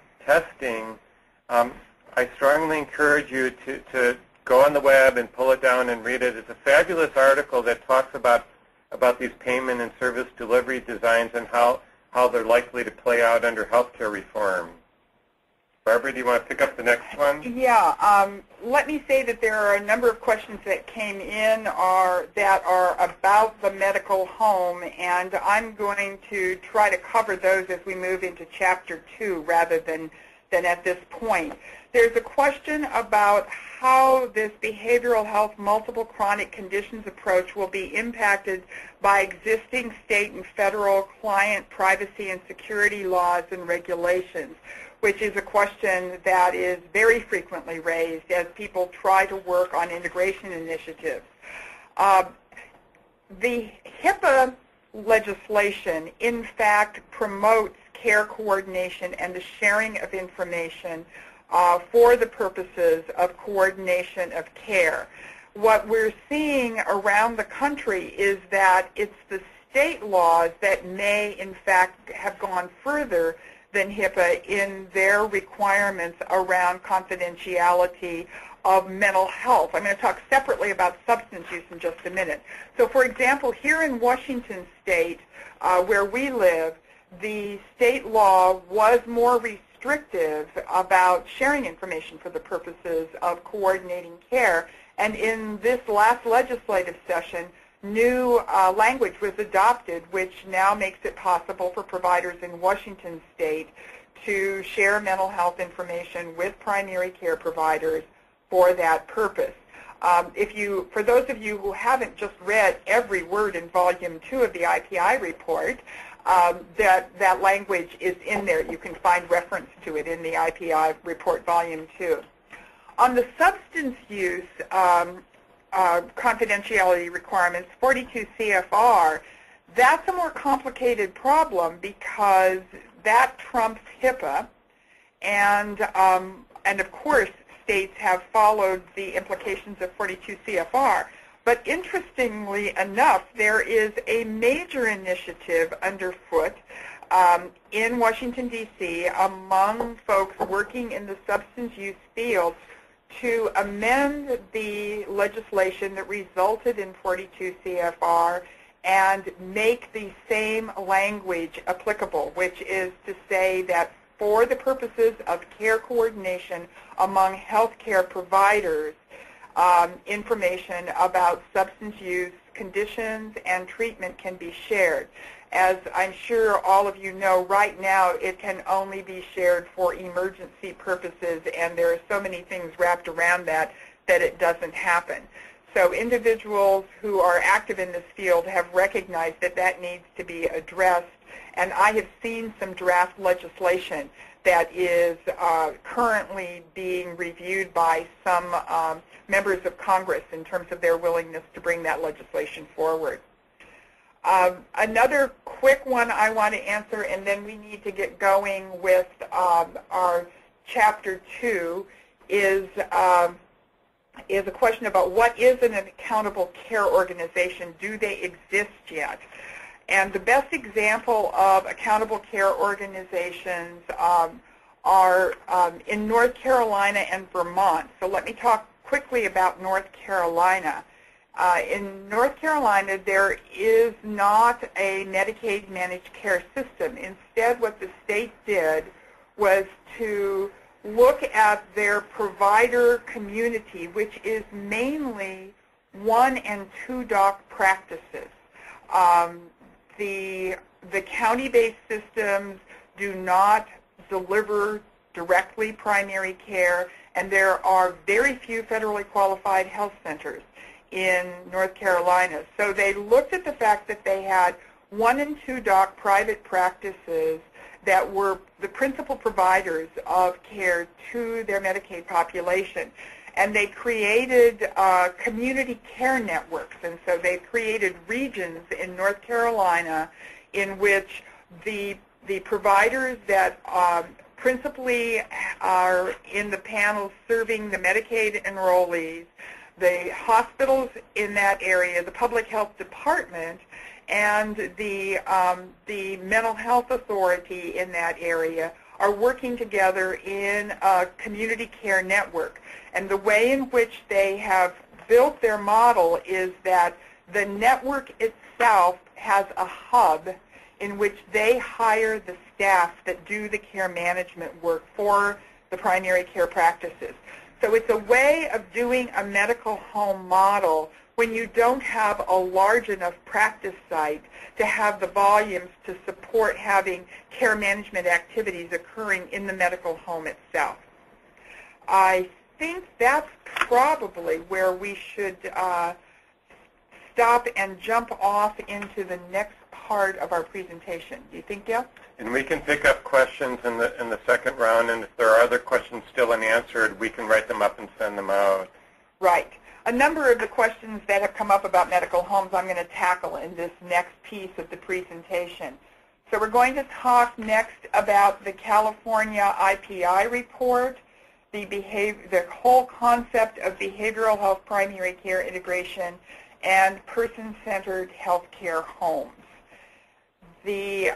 I strongly encourage you to go on the web and pull it down and read it. It's a fabulous article that talks about these payment and service delivery designs and how they're likely to play out under healthcare reform. Barbara, do you want to pick up the next one? Yeah. Let me say that there are a number of questions that came in that are about the medical home, and I'm going to try to cover those as we move into Chapter 2 rather than at this point. There's a question about how this behavioral health multiple chronic conditions approach will be impacted by existing state and federal client privacy and security laws and regulations, which is a question that is very frequently raised as people try to work on integration initiatives. The HIPAA legislation, in fact, promotes care coordination and the sharing of information for the purposes of coordination of care. What we're seeing around the country is that it's the state laws that may, in fact, have gone further than HIPAA in their requirements around confidentiality of mental health. I'm going to talk separately about substance use in just a minute. So, for example, here in Washington State, where we live, the state law was more restrictive about sharing information for the purposes of coordinating care. And in this last legislative session, new language was adopted, which now makes it possible for providers in Washington State to share mental health information with primary care providers for that purpose. For those of you who haven't just read every word in Volume 2 of the IPI report, that language is in there. You can find reference to it in the IPI report, Volume 2. On the substance use confidentiality requirements, 42 CFR, that's a more complicated problem because that trumps HIPAA, and of course states have followed the implications of 42 CFR. But interestingly enough, there is a major initiative underfoot in Washington, D.C. among folks working in the substance use field to amend the legislation that resulted in 42 CFR and make the same language applicable, which is to say that for the purposes of care coordination among healthcare providers, information about substance use conditions and treatment can be shared. As I'm sure all of you know, right now it can only be shared for emergency purposes, and there are so many things wrapped around that it doesn't happen. So individuals who are active in this field have recognized that needs to be addressed, and I have seen some draft legislation that is currently being reviewed by some members of Congress in terms of their willingness to bring that legislation forward. Another quick one I want to answer, and then we need to get going with our Chapter 2, is a question about what is an accountable care organization. Do they exist yet? And the best example of accountable care organizations are in North Carolina and Vermont. So let me talk quickly about North Carolina. In North Carolina, there is not a Medicaid managed care system. Instead, what the state did was to look at their provider community, which is mainly 1- and 2-doc practices. The county-based systems do not deliver directly primary care, and there are very few federally qualified health centers in North Carolina. So they looked at the fact that they had 1- and 2-doc private practices that were the principal providers of care to their Medicaid population. And they created community care networks. And so they created regions in North Carolina in which the providers that principally are in the panels serving the Medicaid enrollees, the hospitals in that area, the public health department, and the mental health authority in that area are working together in a community care network. And the way in which they have built their model is that the network itself has a hub in which they hire the staff that do the care management work for the primary care practices. So it's a way of doing a medical home model when you don't have a large enough practice site to have the volumes to support having care management activities occurring in the medical home itself. I think that's probably where we should stop and jump off into the next part of our presentation. Do you think, Dale? And we can pick up questions in the second round, and if there are other questions still unanswered, we can write them up and send them out. Right. A number of the questions that have come up about medical homes I'm going to tackle in this next piece of the presentation. So we're going to talk next about the California IPI report, the whole concept of behavioral health primary care integration, and person-centered healthcare homes. The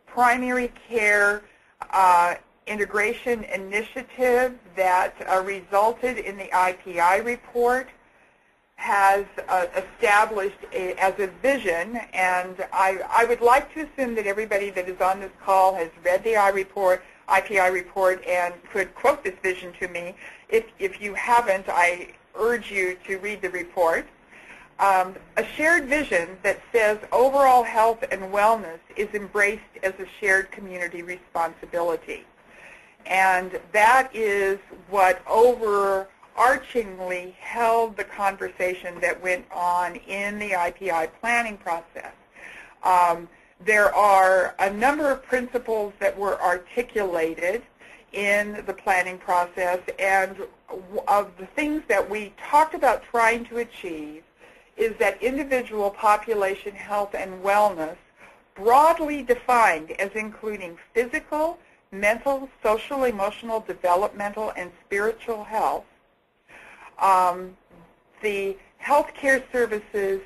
primary care integration initiative that resulted in the IPI report has established as a vision, and I would like to assume that everybody that is on this call has read the IPI report and could quote this vision to me. If you haven't, I urge you to read the report. A shared vision that says overall health and wellness is embraced as a shared community responsibility. And that is what overarchingly held the conversation that went on in the IPI planning process. There are a number of principles that were articulated in the planning process, and of the things that we talked about trying to achieve is that individual population health and wellness, broadly defined as including physical, mental, social, emotional, developmental, and spiritual health, the healthcare services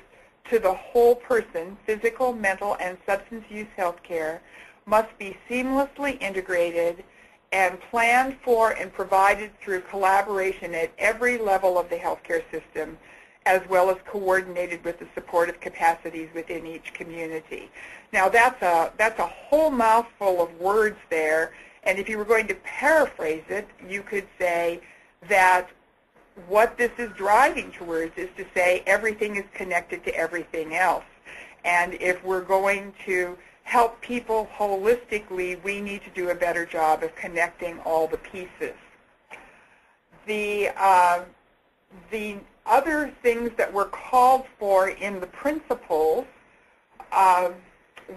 to the whole person, physical, mental, and substance use healthcare, must be seamlessly integrated and planned for and provided through collaboration at every level of the healthcare system, as well as coordinated with the supportive capacities within each community. Now that's a whole mouthful of words there, and if you were going to paraphrase it, you could say that what this is driving towards is to say everything is connected to everything else. And if we're going to help people holistically, we need to do a better job of connecting all the pieces. The other things that were called for in the principles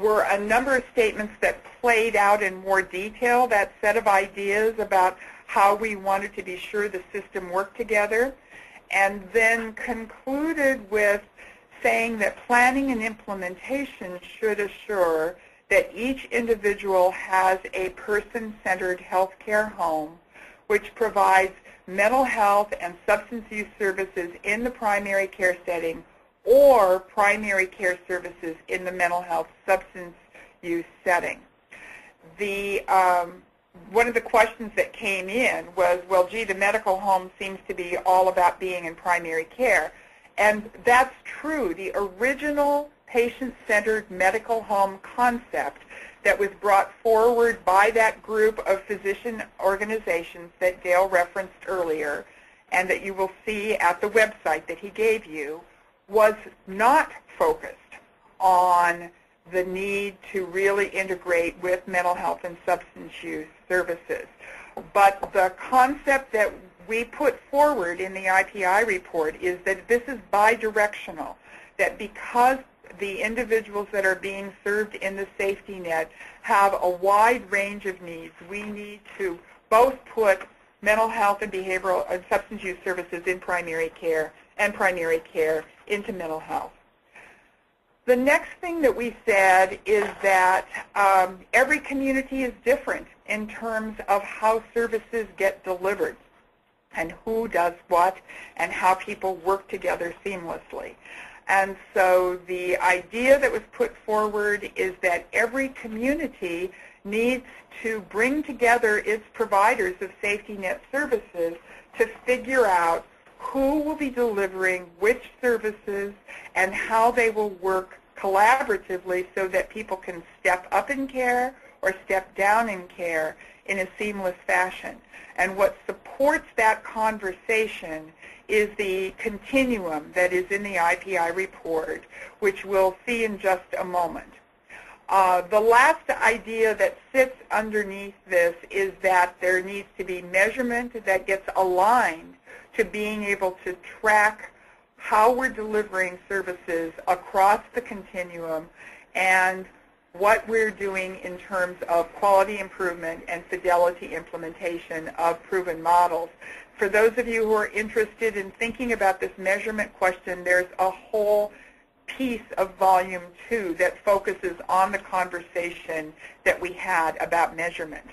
were a number of statements that played out in more detail that set of ideas about how we wanted to be sure the system worked together, and then concluded with saying that planning and implementation should assure that each individual has a person-centered healthcare home which provides mental health and substance use services in the primary care setting or primary care services in the mental health substance use setting. One of the questions that came in was, well, gee, the medical home seems to be all about being in primary care. And that's true. The original patient-centered medical home concept that was brought forward by that group of physician organizations that Dale referenced earlier and that you will see at the website that he gave you was not focused on the need to really integrate with mental health and substance use services. But the concept that we put forward in the IPI report is that this is bidirectional, that because the individuals that are being served in the safety net have a wide range of needs, we need to both put mental health and behavioral and substance use services in primary care and primary care into mental health. The next thing that we said is that every community is different in terms of how services get delivered and who does what and how people work together seamlessly. And so the idea that was put forward is that every community needs to bring together its providers of safety net services to figure out who will be delivering which services and how they will work collaboratively so that people can step up in care or step down in care in a seamless fashion. And what supports that conversation is the continuum that is in the IPI report, which we'll see in just a moment. The last idea that sits underneath this is that there needs to be measurement that gets aligned to being able to track how we're delivering services across the continuum and what we're doing in terms of quality improvement and fidelity implementation of proven models. For those of you who are interested in thinking about this measurement question, there's a whole piece of volume 2 that focuses on the conversation that we had about measurement.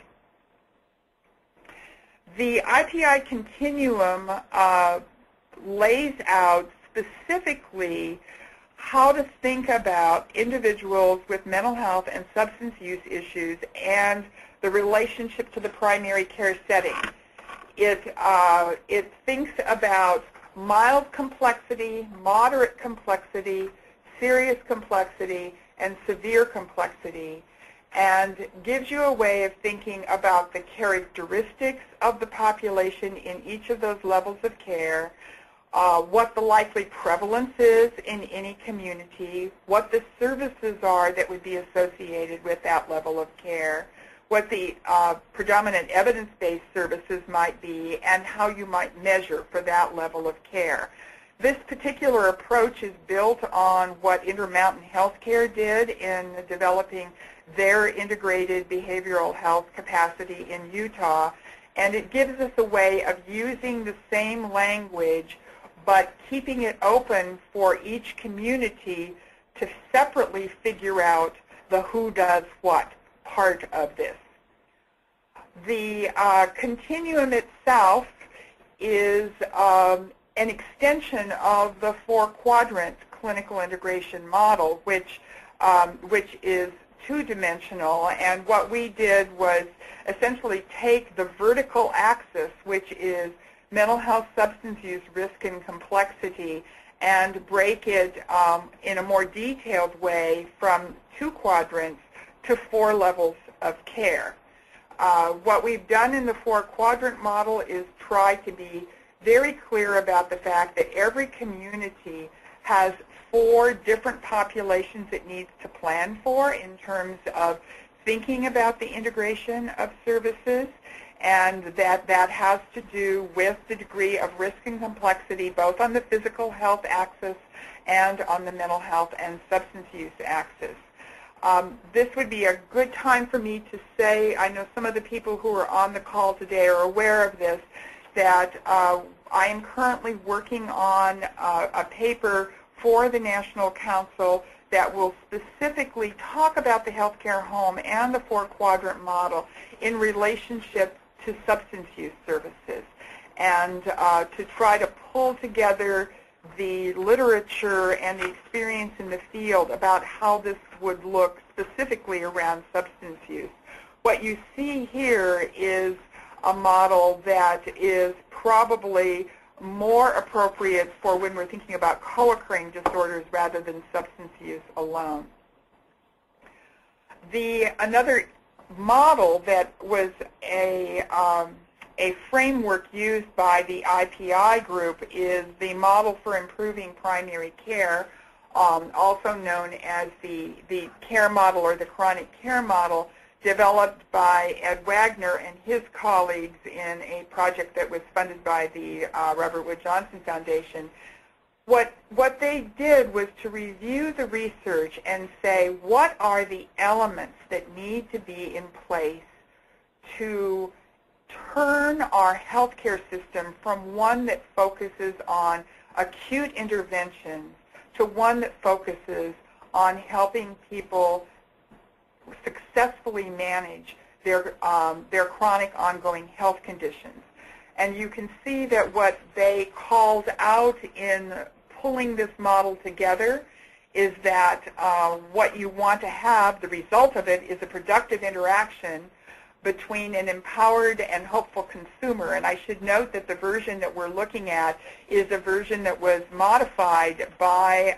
The IPI continuum lays out specifically how to think about individuals with mental health and substance use issues and the relationship to the primary care setting. It thinks about mild complexity, moderate complexity, serious complexity, and severe complexity, and gives you a way of thinking about the characteristics of the population in each of those levels of care, what the likely prevalence is in any community, what the services are that would be associated with that level of care, what the predominant evidence-based services might be, and how you might measure for that level of care. This particular approach is built on what Intermountain Healthcare did in developing their integrated behavioral health capacity in Utah, and it gives us a way of using the same language but keeping it open for each community to separately figure out the who does what part of this. The continuum itself is an extension of the 4-quadrant clinical integration model, which is two-dimensional, and what we did was essentially take the vertical axis, which is mental health substance use risk and complexity, and break it in a more detailed way from 2 quadrants to 4 levels of care. What we've done in the 4-quadrant model is try to be very clear about the fact that every community has 4 different populations it needs to plan for in terms of thinking about the integration of services, and that has to do with the degree of risk and complexity both on the physical health axis and on the mental health and substance use axis. This would be a good time for me to say, I know some of the people who are on the call today are aware of this, that I am currently working on a paper for the National Council that will specifically talk about the healthcare home and the 4-quadrant model in relationship to substance use services, and to try to pull together the literature and the experience in the field about how this would look specifically around substance use. What you see here is a model that is probably more appropriate for when we're thinking about co-occurring disorders rather than substance use alone. Another model that was a framework used by the IPI group is the model for improving primary care, also known as the care model or the chronic care model, developed by Ed Wagner and his colleagues in a project that was funded by the Robert Wood Johnson Foundation. What they did was to review the research and say, what are the elements that need to be in place to turn our healthcare system from one that focuses on acute interventions to one that focuses on helping people successfully manage their chronic ongoing health conditions. And you can see that what they called out in pulling this model together is that what you want to have, the result of it, is a productive interaction between an empowered and hopeful consumer. And I should note that the version that we're looking at is a version that was modified by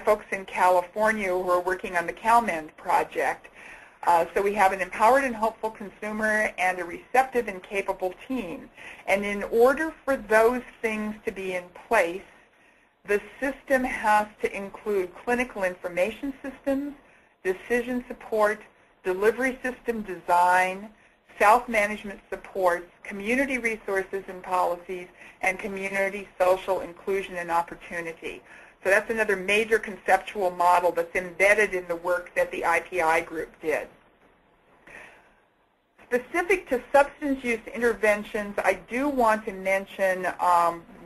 folks in California who are working on the CalMend project. So we have an empowered and hopeful consumer and a receptive and capable team. And in order for those things to be in place, the system has to include clinical information systems, decision support, delivery system design, self-management supports, community resources and policies, and community social inclusion and opportunity. So that's another major conceptual model that's embedded in the work that the IPI group did. Specific to substance use interventions, I do want to mention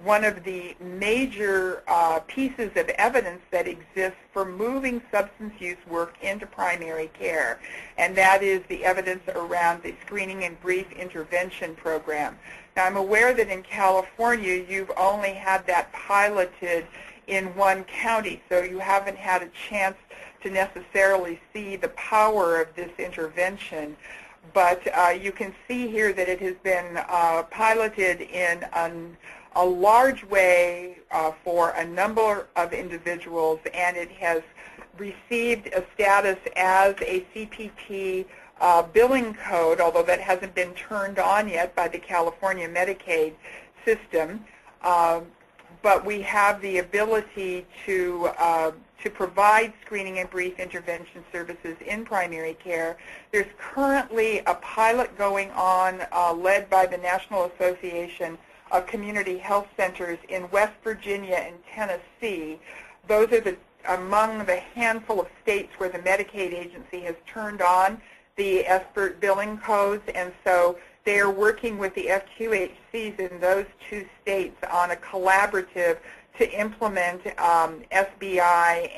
one of the major pieces of evidence that exists for moving substance use work into primary care, and that is the evidence around the Screening and Brief Intervention Program. Now, I'm aware that in California you've only had that piloted in one county, so you haven't had a chance to necessarily see the power of this intervention. But you can see here that it has been piloted in a large way for a number of individuals, and it has received a status as a CPT billing code, although that hasn't been turned on yet by the California Medicaid system. But we have the ability to provide screening and brief intervention services in primary care. There's currently a pilot going on led by the National Association of Community Health Centers in West Virginia and Tennessee. Those are among the handful of states where the Medicaid agency has turned on the expert billing codes, and so they are working with the FQHCs in those two states on a collaborative to implement SBI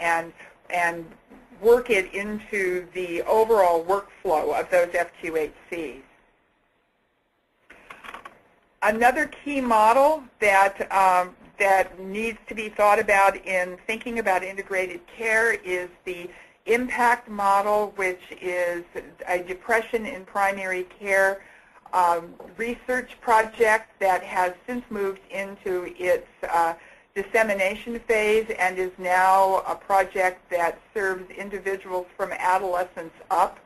and work it into the overall workflow of those FQHCs. Another key model that needs to be thought about in thinking about integrated care is the IMPACT model, which is a depression in primary care research project that has since moved into its dissemination phase and is now a project that serves individuals from adolescence up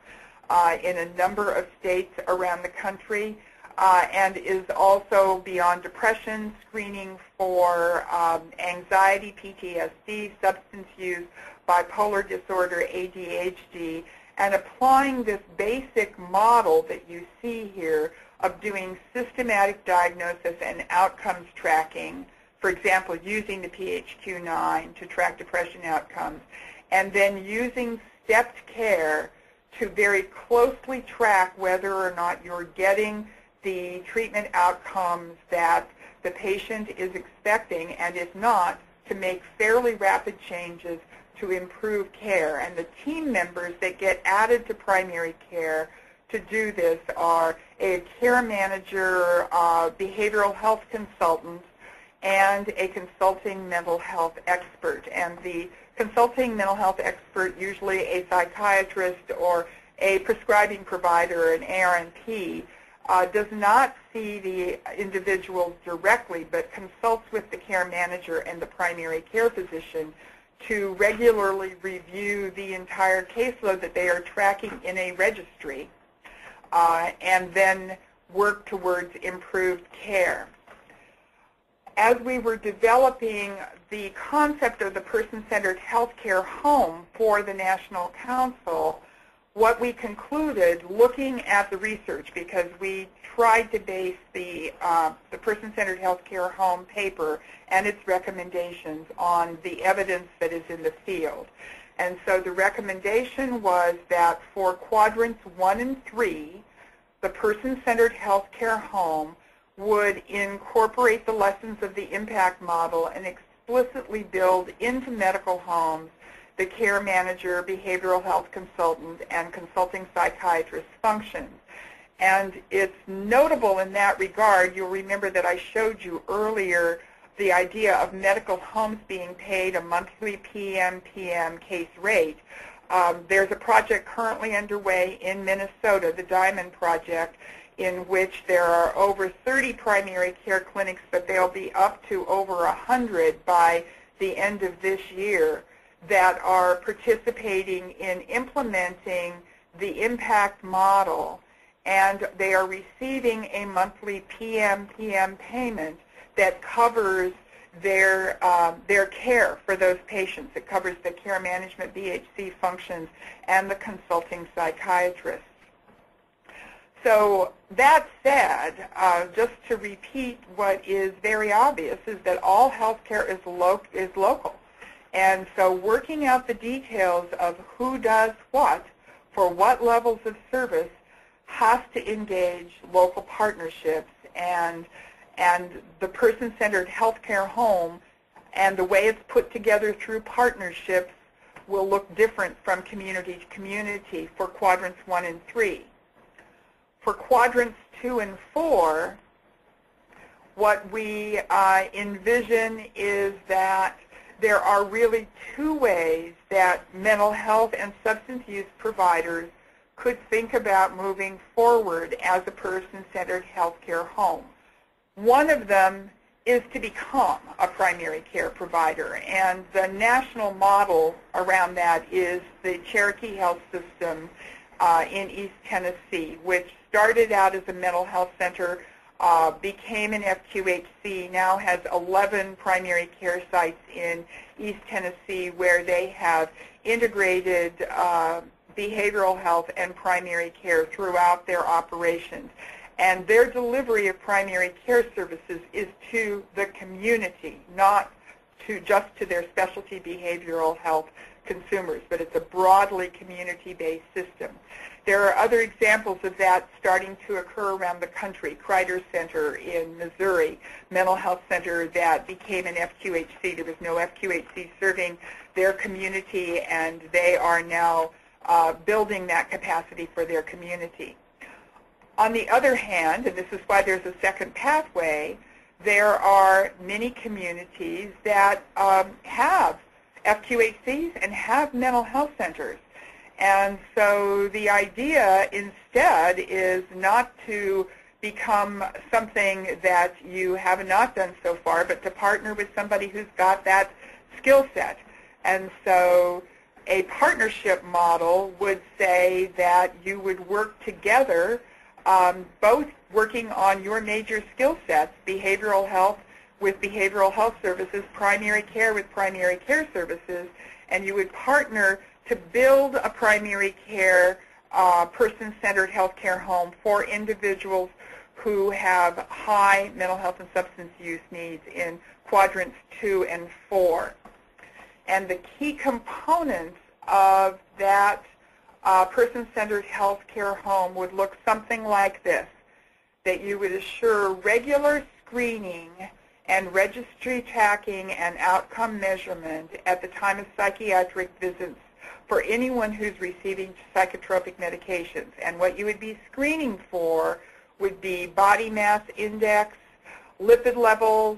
in a number of states around the country, and is also beyond depression, screening for anxiety, PTSD, substance use, bipolar disorder, ADHD, and applying this basic model that you see here of doing systematic diagnosis and outcomes tracking, for example, using the PHQ-9 to track depression outcomes, and then using stepped care to very closely track whether or not you're getting the treatment outcomes that the patient is expecting, and if not, to make fairly rapid changes to improve care. And the team members that get added to primary care to do this are a care manager, behavioral health consultant, and a consulting mental health expert. And the consulting mental health expert, usually a psychiatrist or a prescribing provider, an ARNP, does not see the individuals directly, but consults with the care manager and the primary care physician to regularly review the entire caseload that they are tracking in a registry, and then work towards improved care. As we were developing the concept of the person-centered healthcare home for the National Council, what we concluded, looking at the research, because we tried to base the person-centered healthcare home paper and its recommendations on the evidence that is in the field. And so the recommendation was that for quadrants 1 and 3, the person-centered healthcare home would incorporate the lessons of the impact model and explicitly build into medical homes the care manager, behavioral health consultant, and consulting psychiatrist functions. And it's notable in that regard, you'll remember that I showed you earlier the idea of medical homes being paid a monthly PMPM case rate. There's a project currently underway in Minnesota, the Diamond Project, in which there are over 30 primary care clinics, but they'll be up to over 100 by the end of this year, that are participating in implementing the impact model, and they are receiving a monthly PMPM payment that covers their care for those patients. It covers the care management BHC functions and the consulting psychiatrists. So that said, just to repeat what is very obvious is that all healthcare is local. And so working out the details of who does what for what levels of service has to engage local partnerships, and the person-centered healthcare home and the way it's put together through partnerships will look different from community to community for quadrants 1 and 3. For quadrants 2 and 4, what we envision is that there are really 2 ways that mental health and substance use providers could think about moving forward as a person-centered healthcare home. One of them is to become a primary care provider, and the national model around that is the Cherokee Health System in East Tennessee, which started out as a mental health center, became an FQHC, now has 11 primary care sites in East Tennessee where they have integrated behavioral health and primary care throughout their operations. And their delivery of primary care services is to the community, not just to their specialty behavioral health consumers, but it's a broadly community-based system. There are other examples of that starting to occur around the country. Crider Center in Missouri, mental health center that became an FQHC. There was no FQHC serving their community, and they are now building that capacity for their community. On the other hand, and this is why there's a second pathway, there are many communities that have FQHCs and have mental health centers. And so the idea instead is not to become something that you have not done so far, but to partner with somebody who's got that skill set. And so a partnership model would say that you would work together, both working on your major skill sets, behavioral health with behavioral health services, primary care with primary care services, and you would partner to build a primary care person-centered healthcare home for individuals who have high mental health and substance use needs in quadrants 2 and 4. And the key components of that person-centered healthcare home would look something like this, that you would assure regular screening and registry tracking and outcome measurement at the time of psychiatric visits for anyone who's receiving psychotropic medications. And what you would be screening for would be body mass index, lipid levels,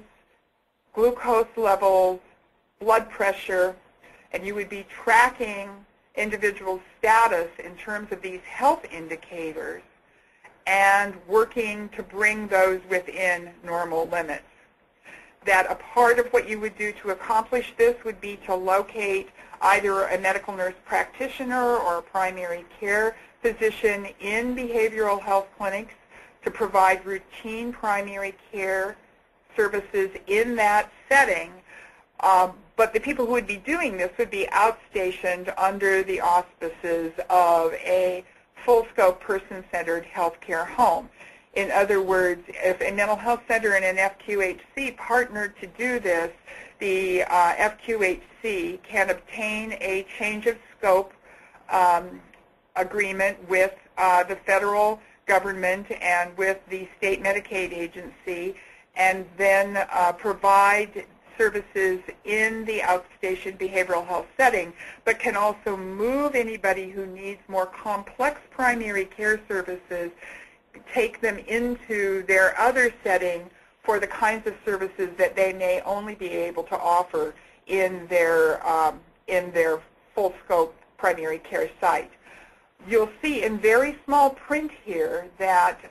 glucose levels, blood pressure, and you would be tracking individual status in terms of these health indicators and working to bring those within normal limits. That a part of what you would do to accomplish this would be to locate either a medical nurse practitioner or a primary care physician in behavioral health clinics to provide routine primary care services in that setting. But the people who would be doing this would be outstationed under the auspices of a full-scope, person-centered healthcare home. In other words, if a mental health center and an FQHC partnered to do this, the FQHC can obtain a change of scope agreement with the federal government and with the state Medicaid agency, and then provide services in the outstation behavioral health setting, but can also move anybody who needs more complex primary care services, take them into their other setting for the kinds of services that they may only be able to offer in their full scope primary care site. You'll see in very small print here that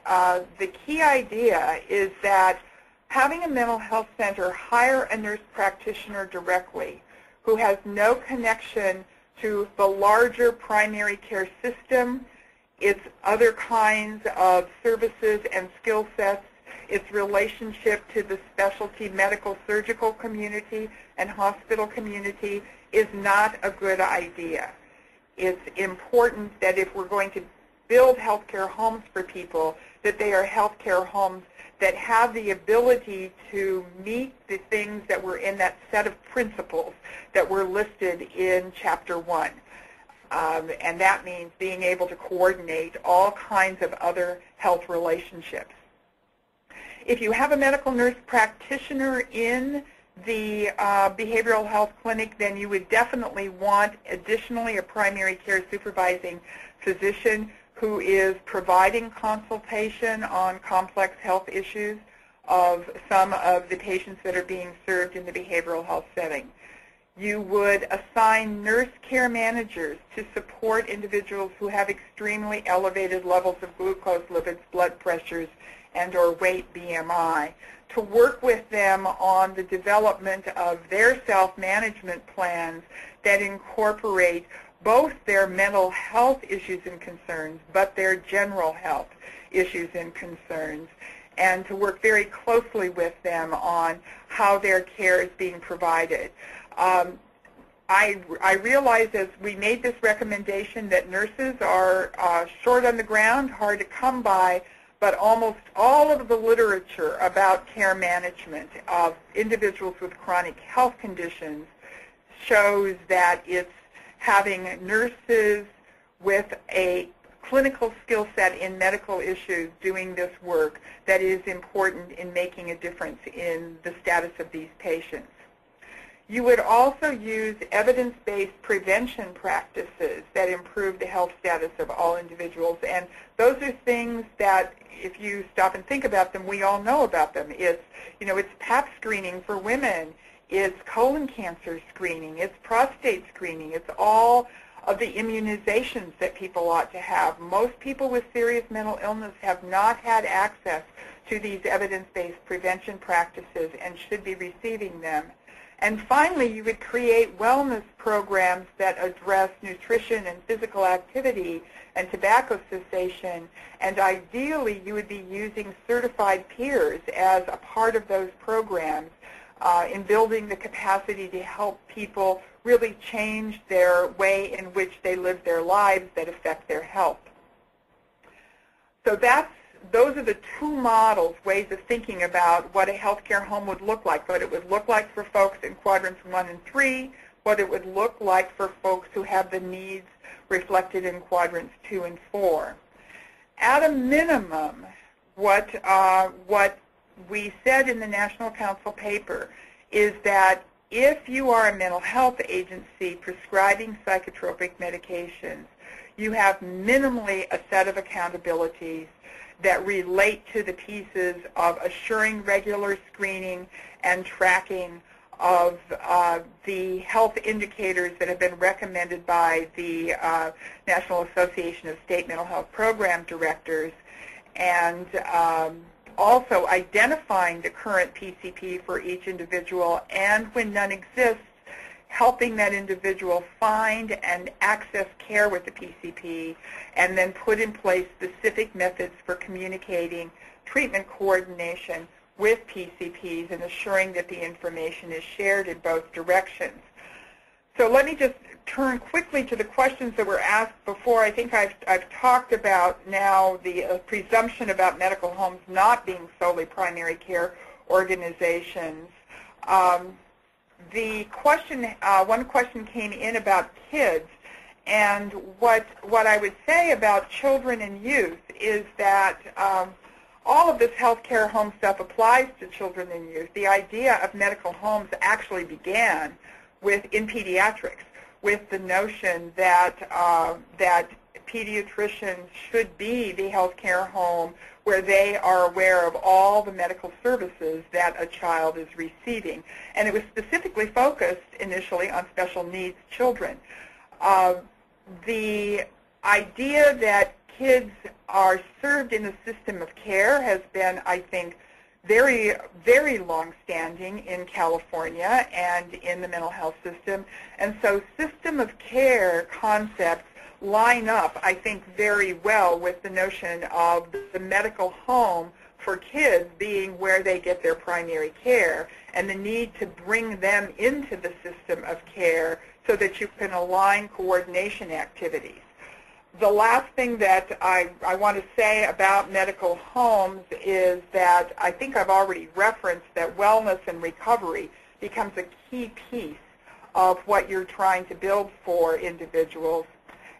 the key idea is that having a mental health center hire a nurse practitioner directly who has no connection to the larger primary care system, its other kinds of services and skill sets, its relationship to the specialty medical surgical community and hospital community is not a good idea. It's important that if we're going to build healthcare homes for people, that they are healthcare homes that have the ability to meet the things that were in that set of principles that were listed in Chapter 1. And that means being able to coordinate all kinds of other health relationships. If you have a medical nurse practitioner in the behavioral health clinic, then you would definitely want additionally a primary care supervising physician who is providing consultation on complex health issues of some of the patients that are being served in the behavioral health setting. You would assign nurse care managers to support individuals who have extremely elevated levels of glucose, lipids, blood pressures, and or weight BMI, to work with them on the development of their self-management plans that incorporate both their mental health issues and concerns, but their general health issues and concerns, and to work very closely with them on how their care is being provided. I realize as we made this recommendation that nurses are short on the ground, hard to come by, but almost all of the literature about care management of individuals with chronic health conditions shows that it's having nurses with a clinical skill set in medical issues doing this work that is important in making a difference in the status of these patients. You would also use evidence-based prevention practices that improve the health status of all individuals, and those are things that, if you stop and think about them, we all know about them. It's Pap screening for women, it's colon cancer screening, it's prostate screening, it's all of the immunizations that people ought to have. Most people with serious mental illness have not had access to these evidence-based prevention practices and should be receiving them. And finally, you would create wellness programs that address nutrition and physical activity and tobacco cessation, and ideally you would be using certified peers as a part of those programs in building the capacity to help people really change their way in which they live their lives that affect their health. So those are the two models, ways of thinking about what a healthcare home would look like, what it would look like for folks in quadrants 1 and 3, what it would look like for folks who have the needs reflected in quadrants 2 and 4. At a minimum, what we said in the National Council paper is that if you are a mental health agency prescribing psychotropic medications, you have minimally a set of accountabilities that relate to the pieces of assuring regular screening and tracking of the health indicators that have been recommended by the National Association of State Mental Health Program Directors, and also identifying the current PCP for each individual, and when none exists, helping that individual find and access care with the PCP, and then put in place specific methods for communicating treatment coordination with PCPs and assuring that the information is shared in both directions. So let me just turn quickly to the questions that were asked before. I think I've talked about now the presumption about medical homes not being solely primary care organizations. The question, one question came in about kids, and what I would say about children and youth is that all of this healthcare home stuff applies to children and youth. The idea of medical homes actually began in pediatrics, with the notion that that pediatricians should be the healthcare home where they are aware of all the medical services that a child is receiving. And it was specifically focused initially on special needs children. The idea that kids are served in a system of care has been, I think, very, very long-standing in California and in the mental health system. And so system of care concepts line up, I think, very well with the notion of the medical home for kids being where they get their primary care, and the need to bring them into the system of care so that you can align coordination activities. The last thing that I want to say about medical homes is that I think I've already referenced that wellness and recovery becomes a key piece of what you're trying to build for individuals.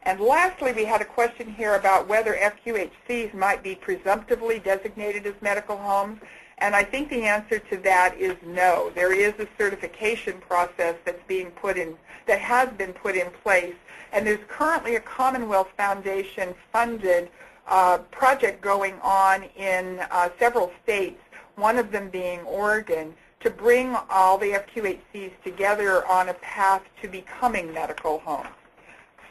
And lastly, we had a question here about whether FQHCs might be presumptively designated as medical homes, and I think the answer to that is no. There is a certification process that has been put in place, and there's currently a Commonwealth Foundation funded project going on in several states, one of them being Oregon, to bring all the FQHCs together on a path to becoming medical homes.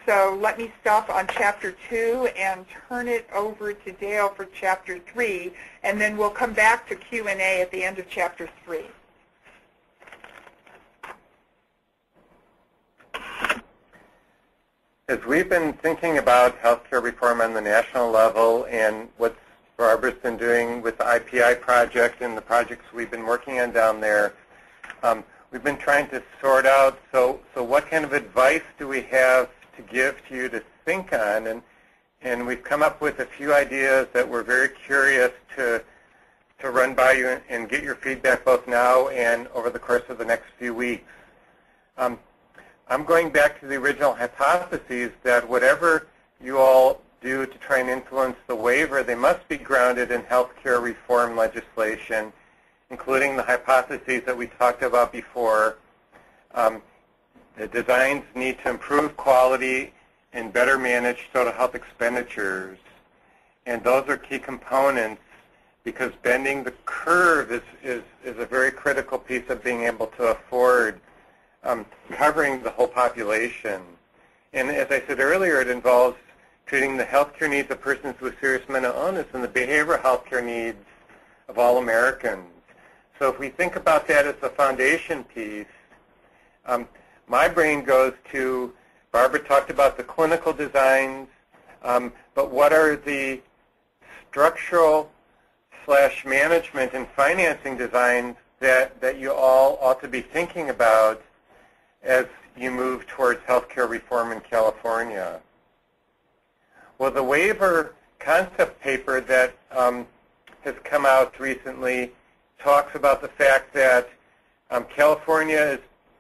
So let me stop on Chapter 2 and turn it over to Dale for Chapter 3, and then we'll come back to Q&A at the end of Chapter 3. As we've been thinking about healthcare reform on the national level and what Barbara's been doing with the IPI project and the projects we've been working on down there, we've been trying to sort out, so what kind of advice do we have to give to you to think on, and we've come up with a few ideas that we're very curious to run by you and get your feedback both now and over the course of the next few weeks. I'm going back to the original hypotheses that whatever you all do to try and influence the waiver, they must be grounded in healthcare reform legislation, including the hypotheses that we talked about before. The designs need to improve quality and better manage total health expenditures. And those are key components because bending the curve is a very critical piece of being able to afford covering the whole population. And as I said earlier, it involves treating the healthcare needs of persons with serious mental illness and the behavioral healthcare needs of all Americans. So if we think about that as the foundation piece, my brain goes to, Barbara talked about the clinical designs, but what are the structural / management and financing designs that you all ought to be thinking about as you move towards healthcare reform in California? Well, the waiver concept paper that has come out recently talks about the fact that California is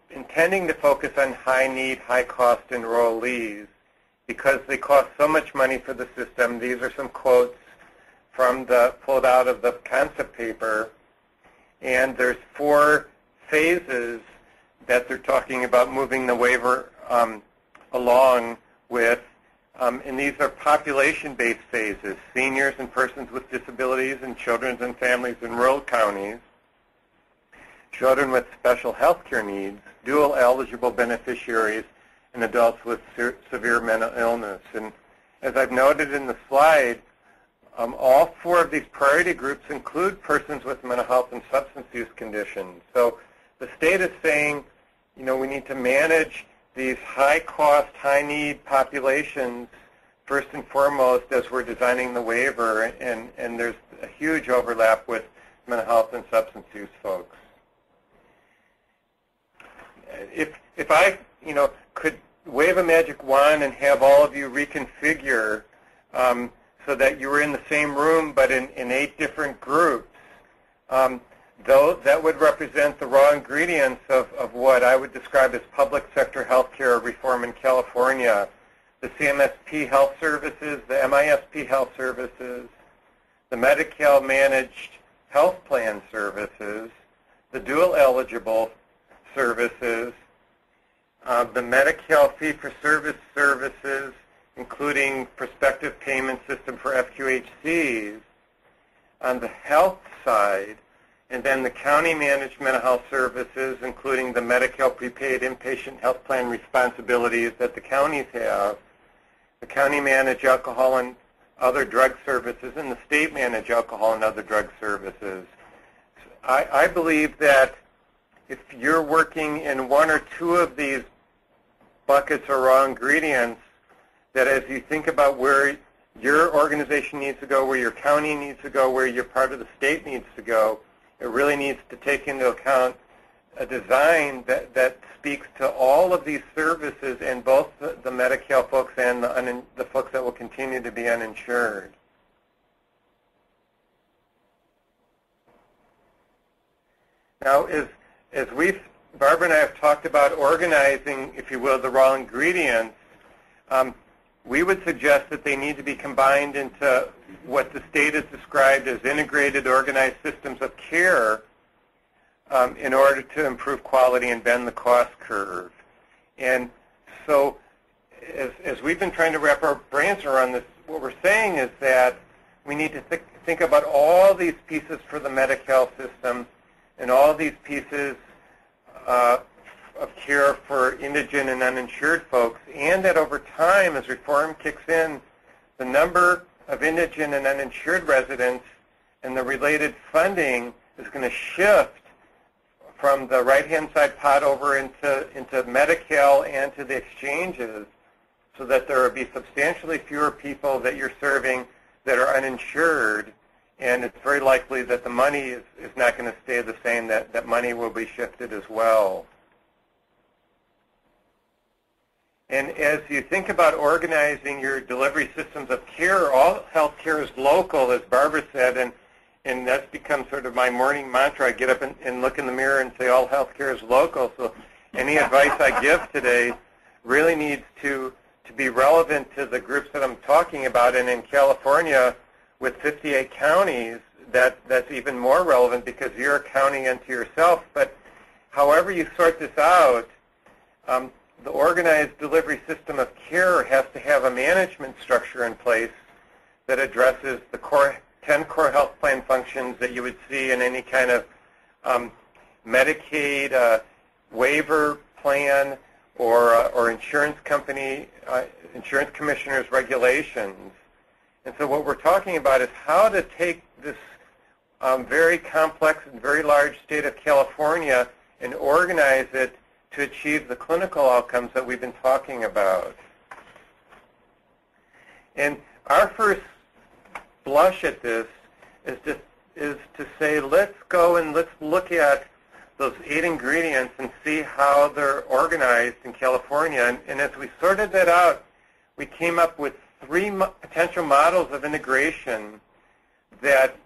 intending to focus on high-need, high-cost enrollees because they cost so much money for the system. These are some quotes from pulled out of the concept paper. And there's 4 phases that they're talking about moving the waiver along with And these are population-based phases: seniors and persons with disabilities and children and families in rural counties, children with special health care needs, dual eligible beneficiaries, and adults with severe mental illness. And as I've noted in the slide, all 4 of these priority groups include persons with mental health and substance use conditions. So the state is saying, we need to manage these high-cost, high-need populations first and foremost as we're designing the waiver, and there's a huge overlap with mental health and substance use folks. If I, could wave a magic wand and have all of you reconfigure so that you were in the same room but in 8 different groups, though that would represent the raw ingredients of what I would describe as public sector healthcare reform in California: the CMSP health services, the MISP health services, the Medi-Cal managed health plan services, the dual eligible services, the Medi-Cal fee-for-service services, including prospective payment system for FQHCs on the health side, and then the county managed mental health services, including the Medi-Cal prepaid inpatient health plan responsibilities that the counties have, the county managed alcohol and other drug services, and the state managed alcohol and other drug services. I believe that if you're working in 1 or 2 of these buckets or raw ingredients, that as you think about where your organization needs to go, where your county needs to go, where your part of the state needs to go, it really needs to take into account a design that speaks to all of these services, and both the Medi-Cal folks and the folks that will continue to be uninsured. Now, as Barbara and I have talked about organizing, if you will, the raw ingredients, we would suggest that they need to be combined into what the state has described as integrated, organized systems of care in order to improve quality and bend the cost curve. And so as we've been trying to wrap our brains around this, what we're saying is that we need to think about all these pieces for the Medi-Cal system and all these pieces of care for indigent and uninsured folks, and that over time, as reform kicks in, the number of indigent and uninsured residents and the related funding is going to shift from the right-hand side pot over into Medi-Cal and to the exchanges, so that there will be substantially fewer people that you're serving that are uninsured, and it's very likely that the money is not going to stay the same, that money will be shifted as well. And as you think about organizing your delivery systems of care, all health care is local, as Barbara said, and that's become sort of my morning mantra. I get up and look in the mirror and say all health care is local. So any advice I give today really needs to be relevant to the groups that I'm talking about. And in California, with 58 counties, that's even more relevant because you're a county unto yourself. But however you sort this out, the organized delivery system of care has to have a management structure in place that addresses the 10 core health plan functions that you would see in any kind of Medicaid waiver plan or insurance company, insurance commissioners' regulations. And so what we're talking about is how to take this very complex and very large state of California and organize it to achieve the clinical outcomes that we've been talking about. And our first blush at this is to say, let's go and let's look at those 8 ingredients and see how they're organized in California. And as we sorted that out, we came up with 3 potential models of integration that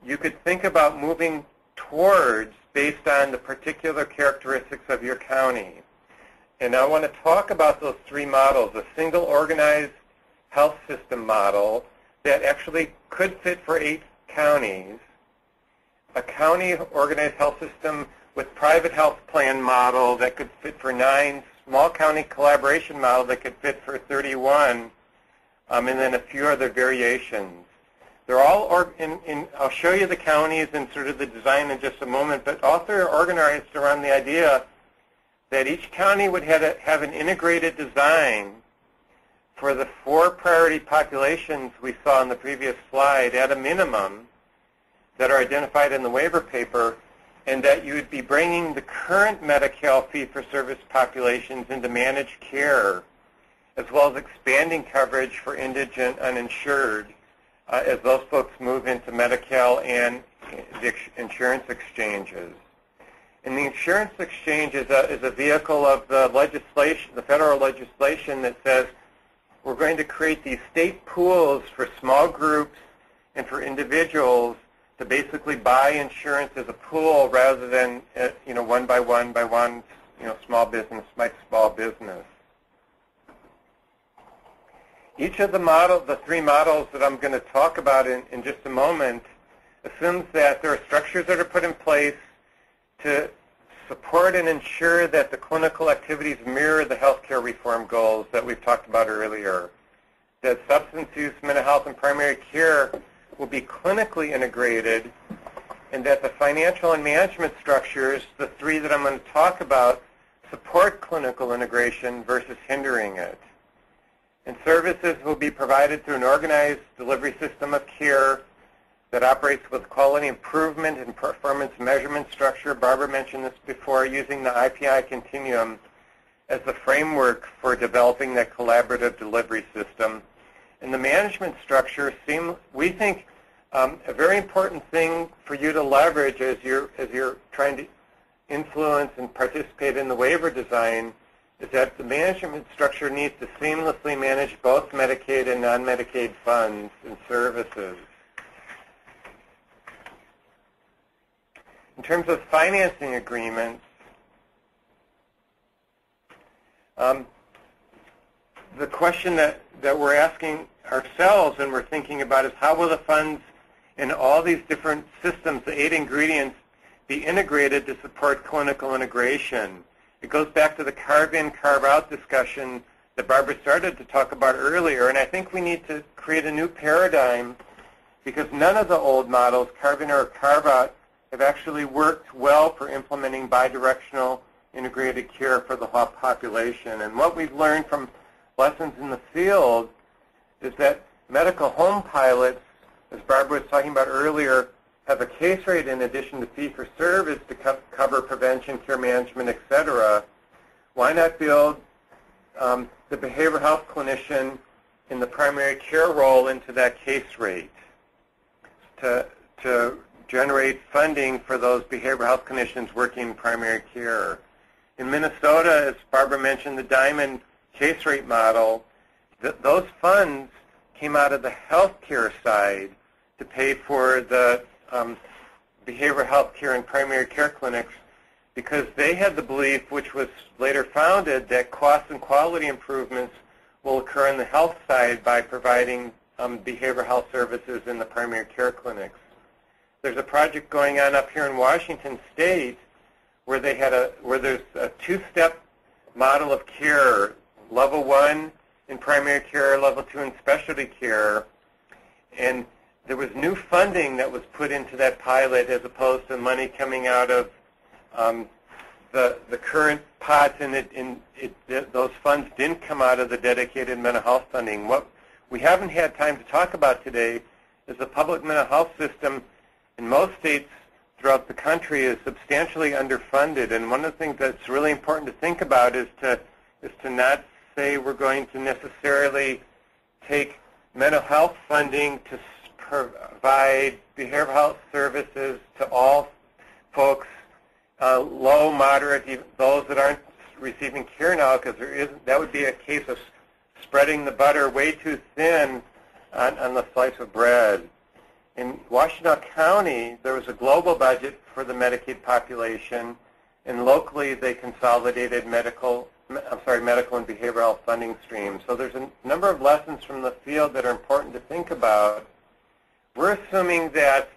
you could think about moving towards based on the particular characteristics of your county. And I want to talk about those 3 models: a single organized health system model that actually could fit for 8 counties, a county organized health system with private health plan model that could fit for 9 small county collaboration model that could fit for 31, and then a few other variations. They're all, I'll show you the counties and sort of the design in just a moment, but also are organized around the idea that each county would have an integrated design for the 4 priority populations we saw in the previous slide at a minimum that are identified in the waiver paper, and that you would be bringing the current Medi-Cal fee-for-service populations into managed care, as well as expanding coverage for indigent uninsured as those folks move into Medi-Cal and the insurance exchanges. And the insurance exchange is a vehicle of the legislation, the federal legislation that says we're going to create these state pools for small groups and for individuals to basically buy insurance as a pool rather than one by one, small business by small business. Each of the 3 models that I'm going to talk about in just a moment assumes that there are structures that are put in place to support and ensure that the clinical activities mirror the healthcare reform goals that we've talked about earlier, that substance use, mental health, and primary care will be clinically integrated, and that the financial and management structures, the 3 that I'm going to talk about, support clinical integration versus hindering it. And services will be provided through an organized delivery system of care that operates with quality improvement and performance measurement structure. Barbara mentioned this before, using the IPI continuum as the framework for developing that collaborative delivery system. And the management structure, we think, a very important thing for you to leverage as you're trying to influence and participate in the waiver design is that the management structure needs to seamlessly manage both Medicaid and non-Medicaid funds and services. In terms of financing agreements, the question that we're asking ourselves and we're thinking about is how will the funds in all these different systems, the 8 ingredients, be integrated to support clinical integration? It goes back to the carve-in, carve-out discussion that Barbara started to talk about earlier, and I think we need to create a new paradigm because none of the old models, carve-in or carve-out, have actually worked well for implementing bidirectional integrated care for the whole population. And what we've learned from lessons in the field is that medical home pilots, as Barbara was talking about earlier, have a case rate in addition to fee-for-service to cover prevention, care management, et cetera. Why not build the behavioral health clinician in the primary care role into that case rate to generate funding for those behavioral health clinicians working in primary care? In Minnesota, as Barbara mentioned, the Diamond case rate model, those funds came out of the healthcare side to pay for the behavioral health care and primary care clinics because they had the belief, which was later founded, that cost and quality improvements will occur on the health side by providing behavioral health services in the primary care clinics. There's a project going on up here in Washington State where there's a 2-step model of care, level 1 in primary care, level 2 in specialty care, and there was new funding that was put into that pilot as opposed to money coming out of the current pots, and those funds didn't come out of the dedicated mental health funding. What we haven't had time to talk about today is the public mental health system in most states throughout the country is substantially underfunded, and one of the things that's really important to think about is to not say we're going to necessarily take mental health funding to provide behavioral health services to all folks, low, moderate, those that aren't receiving care now, because that would be a case of spreading the butter way too thin on the slice of bread. In Washtenaw County, there was a global budget for the Medicaid population, and locally they consolidated medical and behavioral health funding streams. So there's a number of lessons from the field that are important to think about. We're assuming that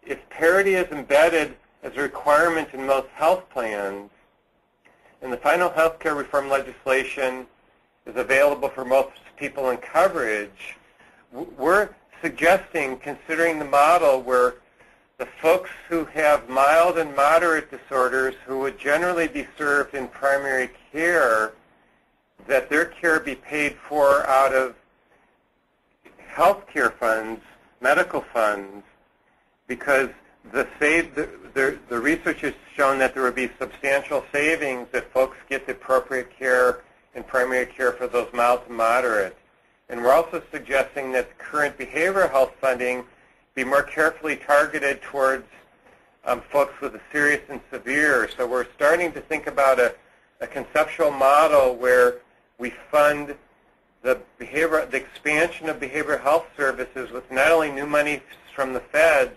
if parity is embedded as a requirement in most health plans, and the final healthcare reform legislation is available for most people in coverage, we're suggesting considering the model where the folks who have mild and moderate disorders who would generally be served in primary care, that their care be paid for out of health care funds, medical funds, because the research has shown that there would be substantial savings if folks get the appropriate care in primary care for those mild to moderate. And we're also suggesting that the current behavioral health funding be more carefully targeted towards folks with a serious and severe. So we're starting to think about a conceptual model where we fund the expansion of behavioral health services with not only new money from the feds,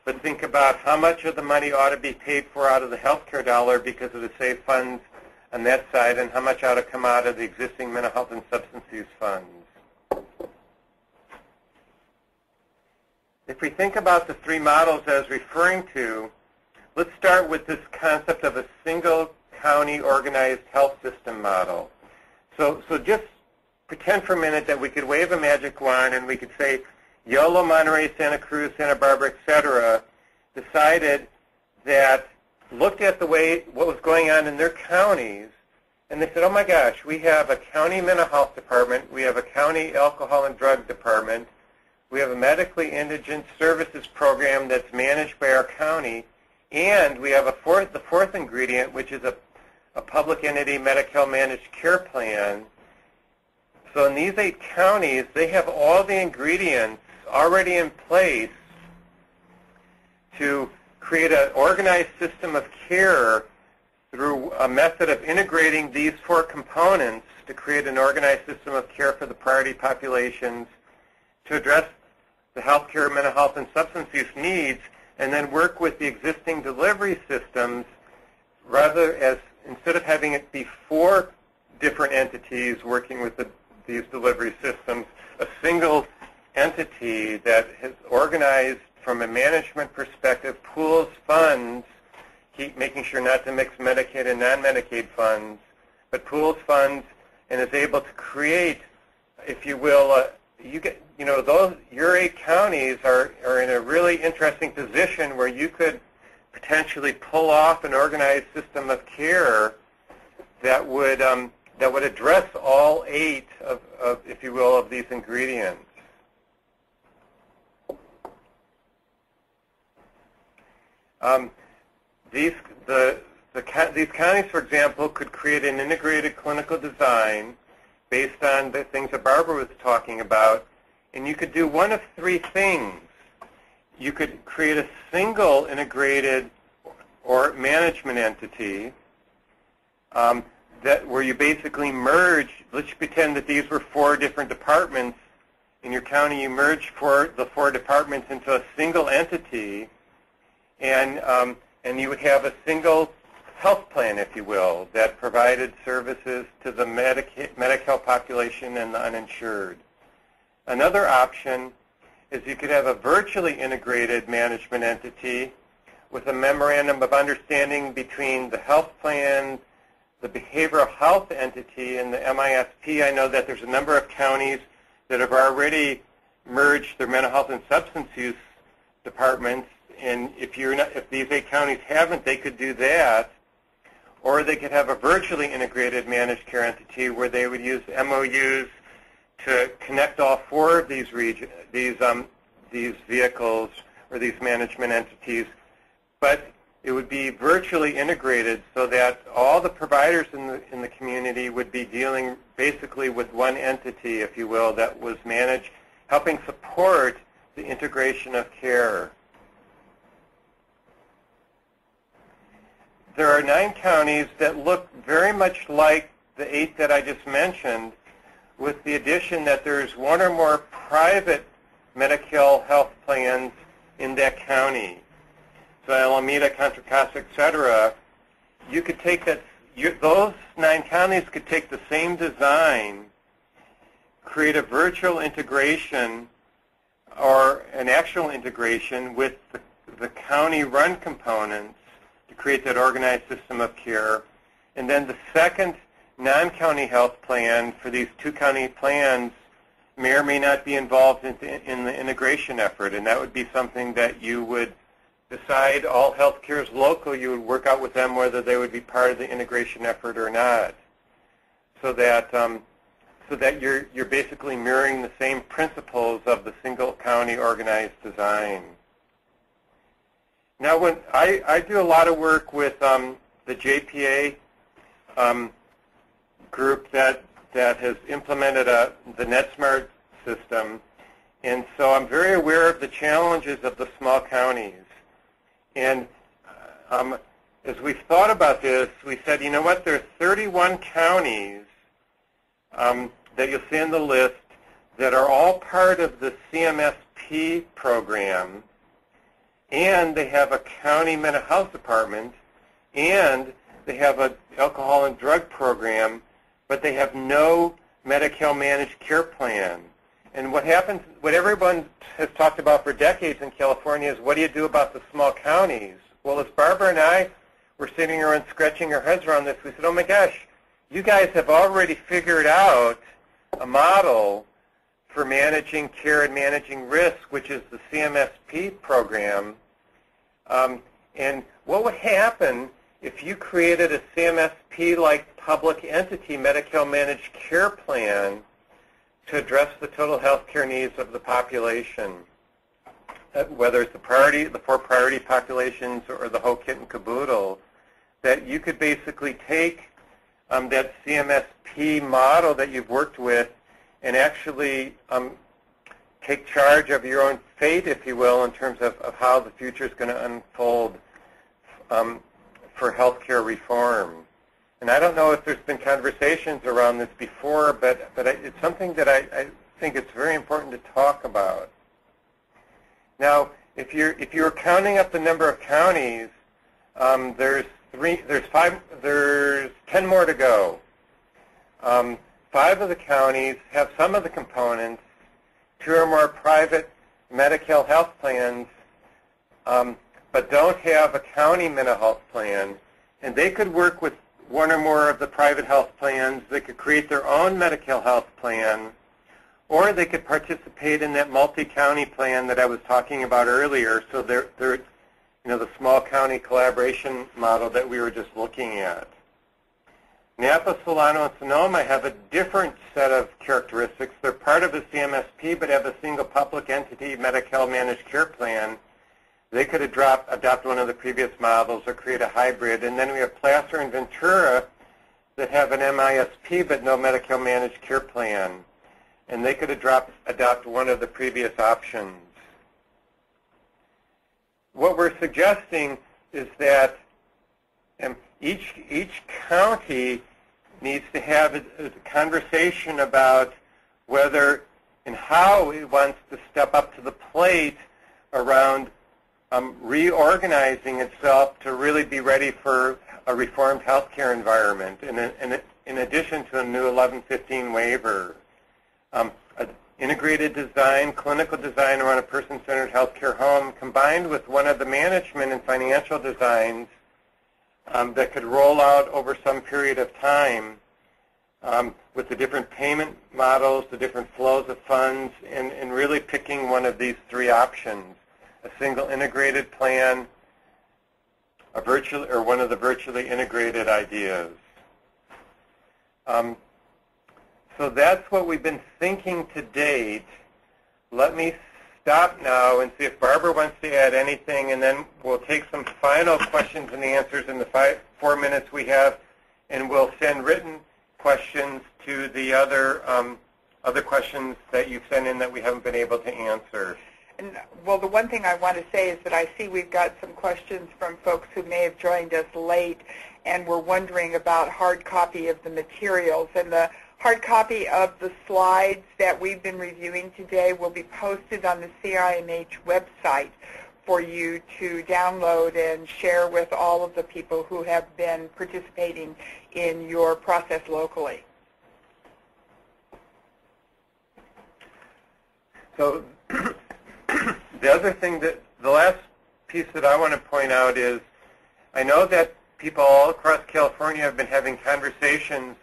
but think about how much of the money ought to be paid for out of the healthcare dollar because of the saved funds on that side, and how much ought to come out of the existing mental health and substance use funds. If we think about the three models I was referring to, let's start with this concept of a single county organized health system model. So just pretend for a minute that we could wave a magic wand and we could say, Yolo, Monterey, Santa Cruz, Santa Barbara, etc., decided that, looked at what was going on in their counties, and they said, oh my gosh, we have a county mental health department, we have a county alcohol and drug department, we have a medically indigent services program that's managed by our county, and we have the fourth ingredient, which is a public entity Medi-Cal managed care plan. So in these 8 counties, they have all the ingredients already in place to create an organized system of care through a method of integrating these 4 components to create an organized system of care for the priority populations to address the healthcare, mental health, and substance use needs, and then work with the existing delivery systems instead of having it be 4 different entities working with these delivery systems, a single entity that has organized from a management perspective, pools funds, keep making sure not to mix Medicaid and non-Medicaid funds, but pools funds and is able to create, if you will, your 8 counties are in a really interesting position where you could potentially pull off an organized system of care that would address all 8 of, if you will, of these ingredients. These counties, for example, could create an integrated clinical design based on the things that Barbara was talking about, and you could do one of 3 things. You could create a single integrated or management entity where you basically merge. Let's pretend that these were 4 different departments in your county. You merge the 4 departments into a single entity, and you would have a single health plan, if you will, that provided services to the Medi-Cal population and the uninsured. Another option is you could have a virtually integrated management entity with a memorandum of understanding between the health plan, the behavioral health entity, and the MISP. I know that there's a number of counties that have already merged their mental health and substance use departments, and if these 8 counties haven't, they could do that. Or they could have a virtually integrated managed care entity where they would use MOUs to connect all 4 of these vehicles or these management entities. But it would be virtually integrated so that all the providers in the community would be dealing basically with one entity, if you will, that was helping support the integration of care. There are 9 counties that look very much like the 8 that I just mentioned, with the addition that there's 1 or more private Medi-Cal health plans in that county. So Alameda, Contra Costa, etc. You could take those 9 counties could take the same design, create a virtual integration or an actual integration with the county-run components to create that organized system of care, And then the second non-county health plan for these two county plans may or may not be involved in the integration effort, and that would be something that you would decide. All healthcare is local. You would work out with them whether they would be part of the integration effort or not, so that you're basically mirroring the same principles of the single county organized design. Now, when I do a lot of work with the JPA group that has implemented the NetSmart system, and so I'm very aware of the challenges of the small counties. And as we've thought about this, we said, you know what, there are 31 counties that you'll see on the list that are all part of the CMSP program, and they have a county mental health department, and they have an alcohol and drug program, but they have no Medi-Cal managed care plan. And what happens, what everyone has talked about for decades in California is, what do you do about the small counties? Well, as Barbara and I were sitting around scratching our heads around this, we said, oh my gosh, you guys have already figured out a model for managing care and managing risk, which is the CMSP program. And what would happen if you created a CMSP-like public entity, Medi-Cal managed care plan, to address the total health care needs of the population, whether it's the four priority populations or the whole kit and caboodle, that you could basically take that CMSP model that you've worked with and actually take charge of your own fate, if you will, in terms of how the future is going to unfold for healthcare reform. And I don't know if there's been conversations around this before, but it's something that I think it's very important to talk about. Now, if you're counting up the number of counties, there's 10 more to go. 5 of the counties have some of the components, 2 or more private Medi-Cal health plans, but don't have a county mental health plan, and they could work with one or more of the private health plans. They could create their own Medi-Cal health plan, or they could participate in that multi-county plan that I was talking about earlier. So they're the small county collaboration model that we were just looking at. Napa, Solano, and Sonoma have a different set of characteristics. They're part of the CMSP, but have a single public entity Medi-Cal managed care plan. They could adopt one of the previous models or create a hybrid. And then we have Placer and Ventura that have an MISP but no Medi-Cal managed care plan. And they could adopt one of the previous options. What we're suggesting is that each county needs to have a conversation about whether and how it wants to step up to the plate around reorganizing itself to really be ready for a reformed healthcare environment, in addition to a new 1115 waiver. Integrated design, clinical design around a person-centered healthcare home, combined with one of the management and financial designs that could roll out over some period of time with the different payment models, the different flows of funds, and really picking one of these 3 options. A single integrated plan, one of the virtually integrated ideas. So that's what we've been thinking to date. Let me stop now and see if Barbara wants to add anything, and then we'll take some final questions and answers in the 4 minutes we have, and we'll send written questions to the other questions that you've sent in that we haven't been able to answer. And, well, the one thing I want to say is that I see we've got some questions from folks who may have joined us late and were wondering about hard copy of the materials. And the hard copy of the slides that we've been reviewing today will be posted on the CIMH website for you to download and share with all of the people who have been participating in your process locally. So the other thing the last piece that I want to point out is, I know that people all across California have been having conversations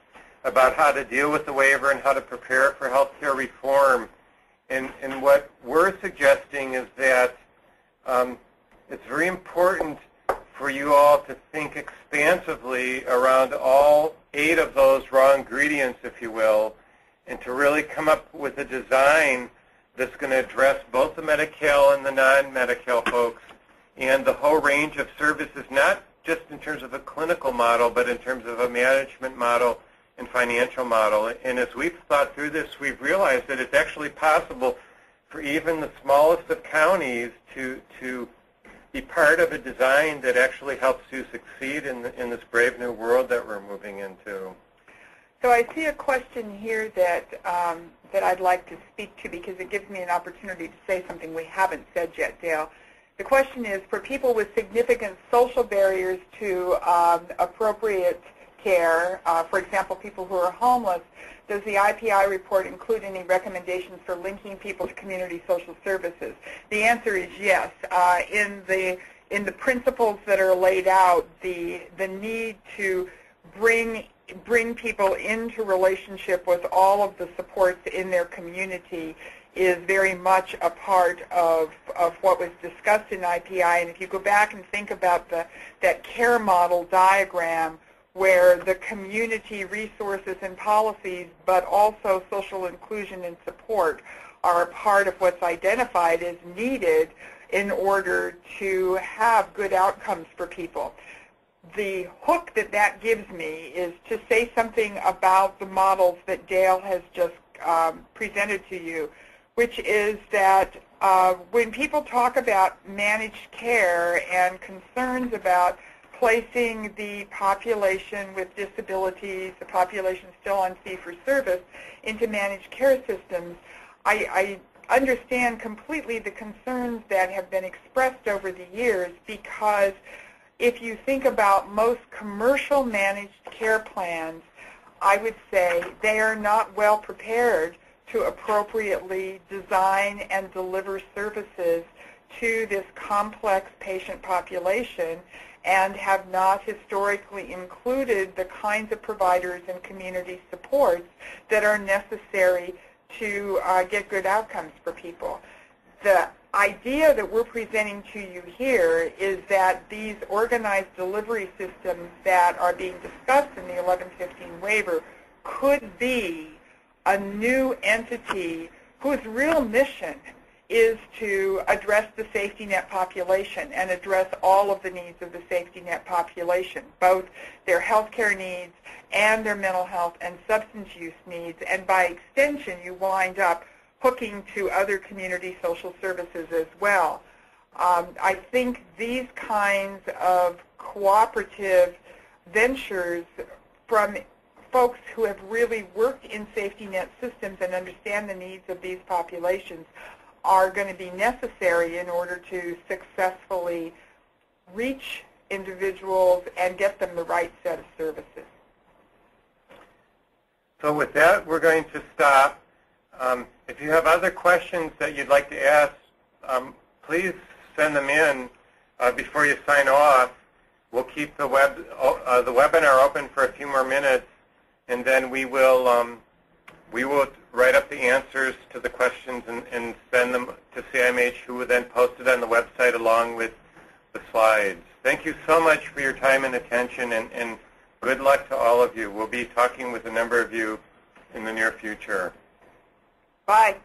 about how to deal with the waiver and how to prepare for healthcare reform. And what we're suggesting is that it's very important for you all to think expansively around all 8 of those raw ingredients, if you will, and to really come up with a design that's going to address both the Medi-Cal and the non-Medi-Cal folks and the whole range of services, not just in terms of a clinical model, but in terms of a management model and financial model. And as we've thought through this, we've realized that it's actually possible for even the smallest of counties to be part of a design that actually helps you succeed in this brave new world that we're moving into. So I see a question here that I'd like to speak to because it gives me an opportunity to say something we haven't said yet, Dale. The question is, for people with significant social barriers to appropriate care, for example, people who are homeless, does the IPI report include any recommendations for linking people to community social services? The answer is yes. In the principles that are laid out, the need to bring people into relationship with all of the supports in their community is very much a part of what was discussed in IPI. And if you go back and think about that care model diagram where the community resources and policies, but also social inclusion and support are a part of what's identified as needed in order to have good outcomes for people. The hook that gives me is to say something about the models that Dale has just presented to you, which is that when people talk about managed care and concerns about placing the population with disabilities, the population still on fee-for-service, into managed care systems, I understand completely the concerns that have been expressed over the years, because if you think about most commercial managed care plans, I would say they are not well prepared to appropriately design and deliver services to this complex patient population, and have not historically included the kinds of providers and community supports that are necessary to get good outcomes for people. The idea that we're presenting to you here is that these organized delivery systems that are being discussed in the 1115 waiver could be a new entity whose real mission is to address the safety net population and address all of the needs of the safety net population, both their health care needs and their mental health and substance use needs. And by extension, you wind up hooking to other community social services as well. I think these kinds of cooperative ventures from folks who have really worked in safety net systems and understand the needs of these populations are going to be necessary in order to successfully reach individuals and get them the right set of services. So with that, we're going to stop. If you have other questions that you'd like to ask, please send them in before you sign off. We'll keep the webinar open for a few more minutes, and then we will write up the answers to the questions and send them to CIMH, who will then post it on the website along with the slides. Thank you so much for your time and attention, and good luck to all of you. We'll be talking with a number of you in the near future. Bye.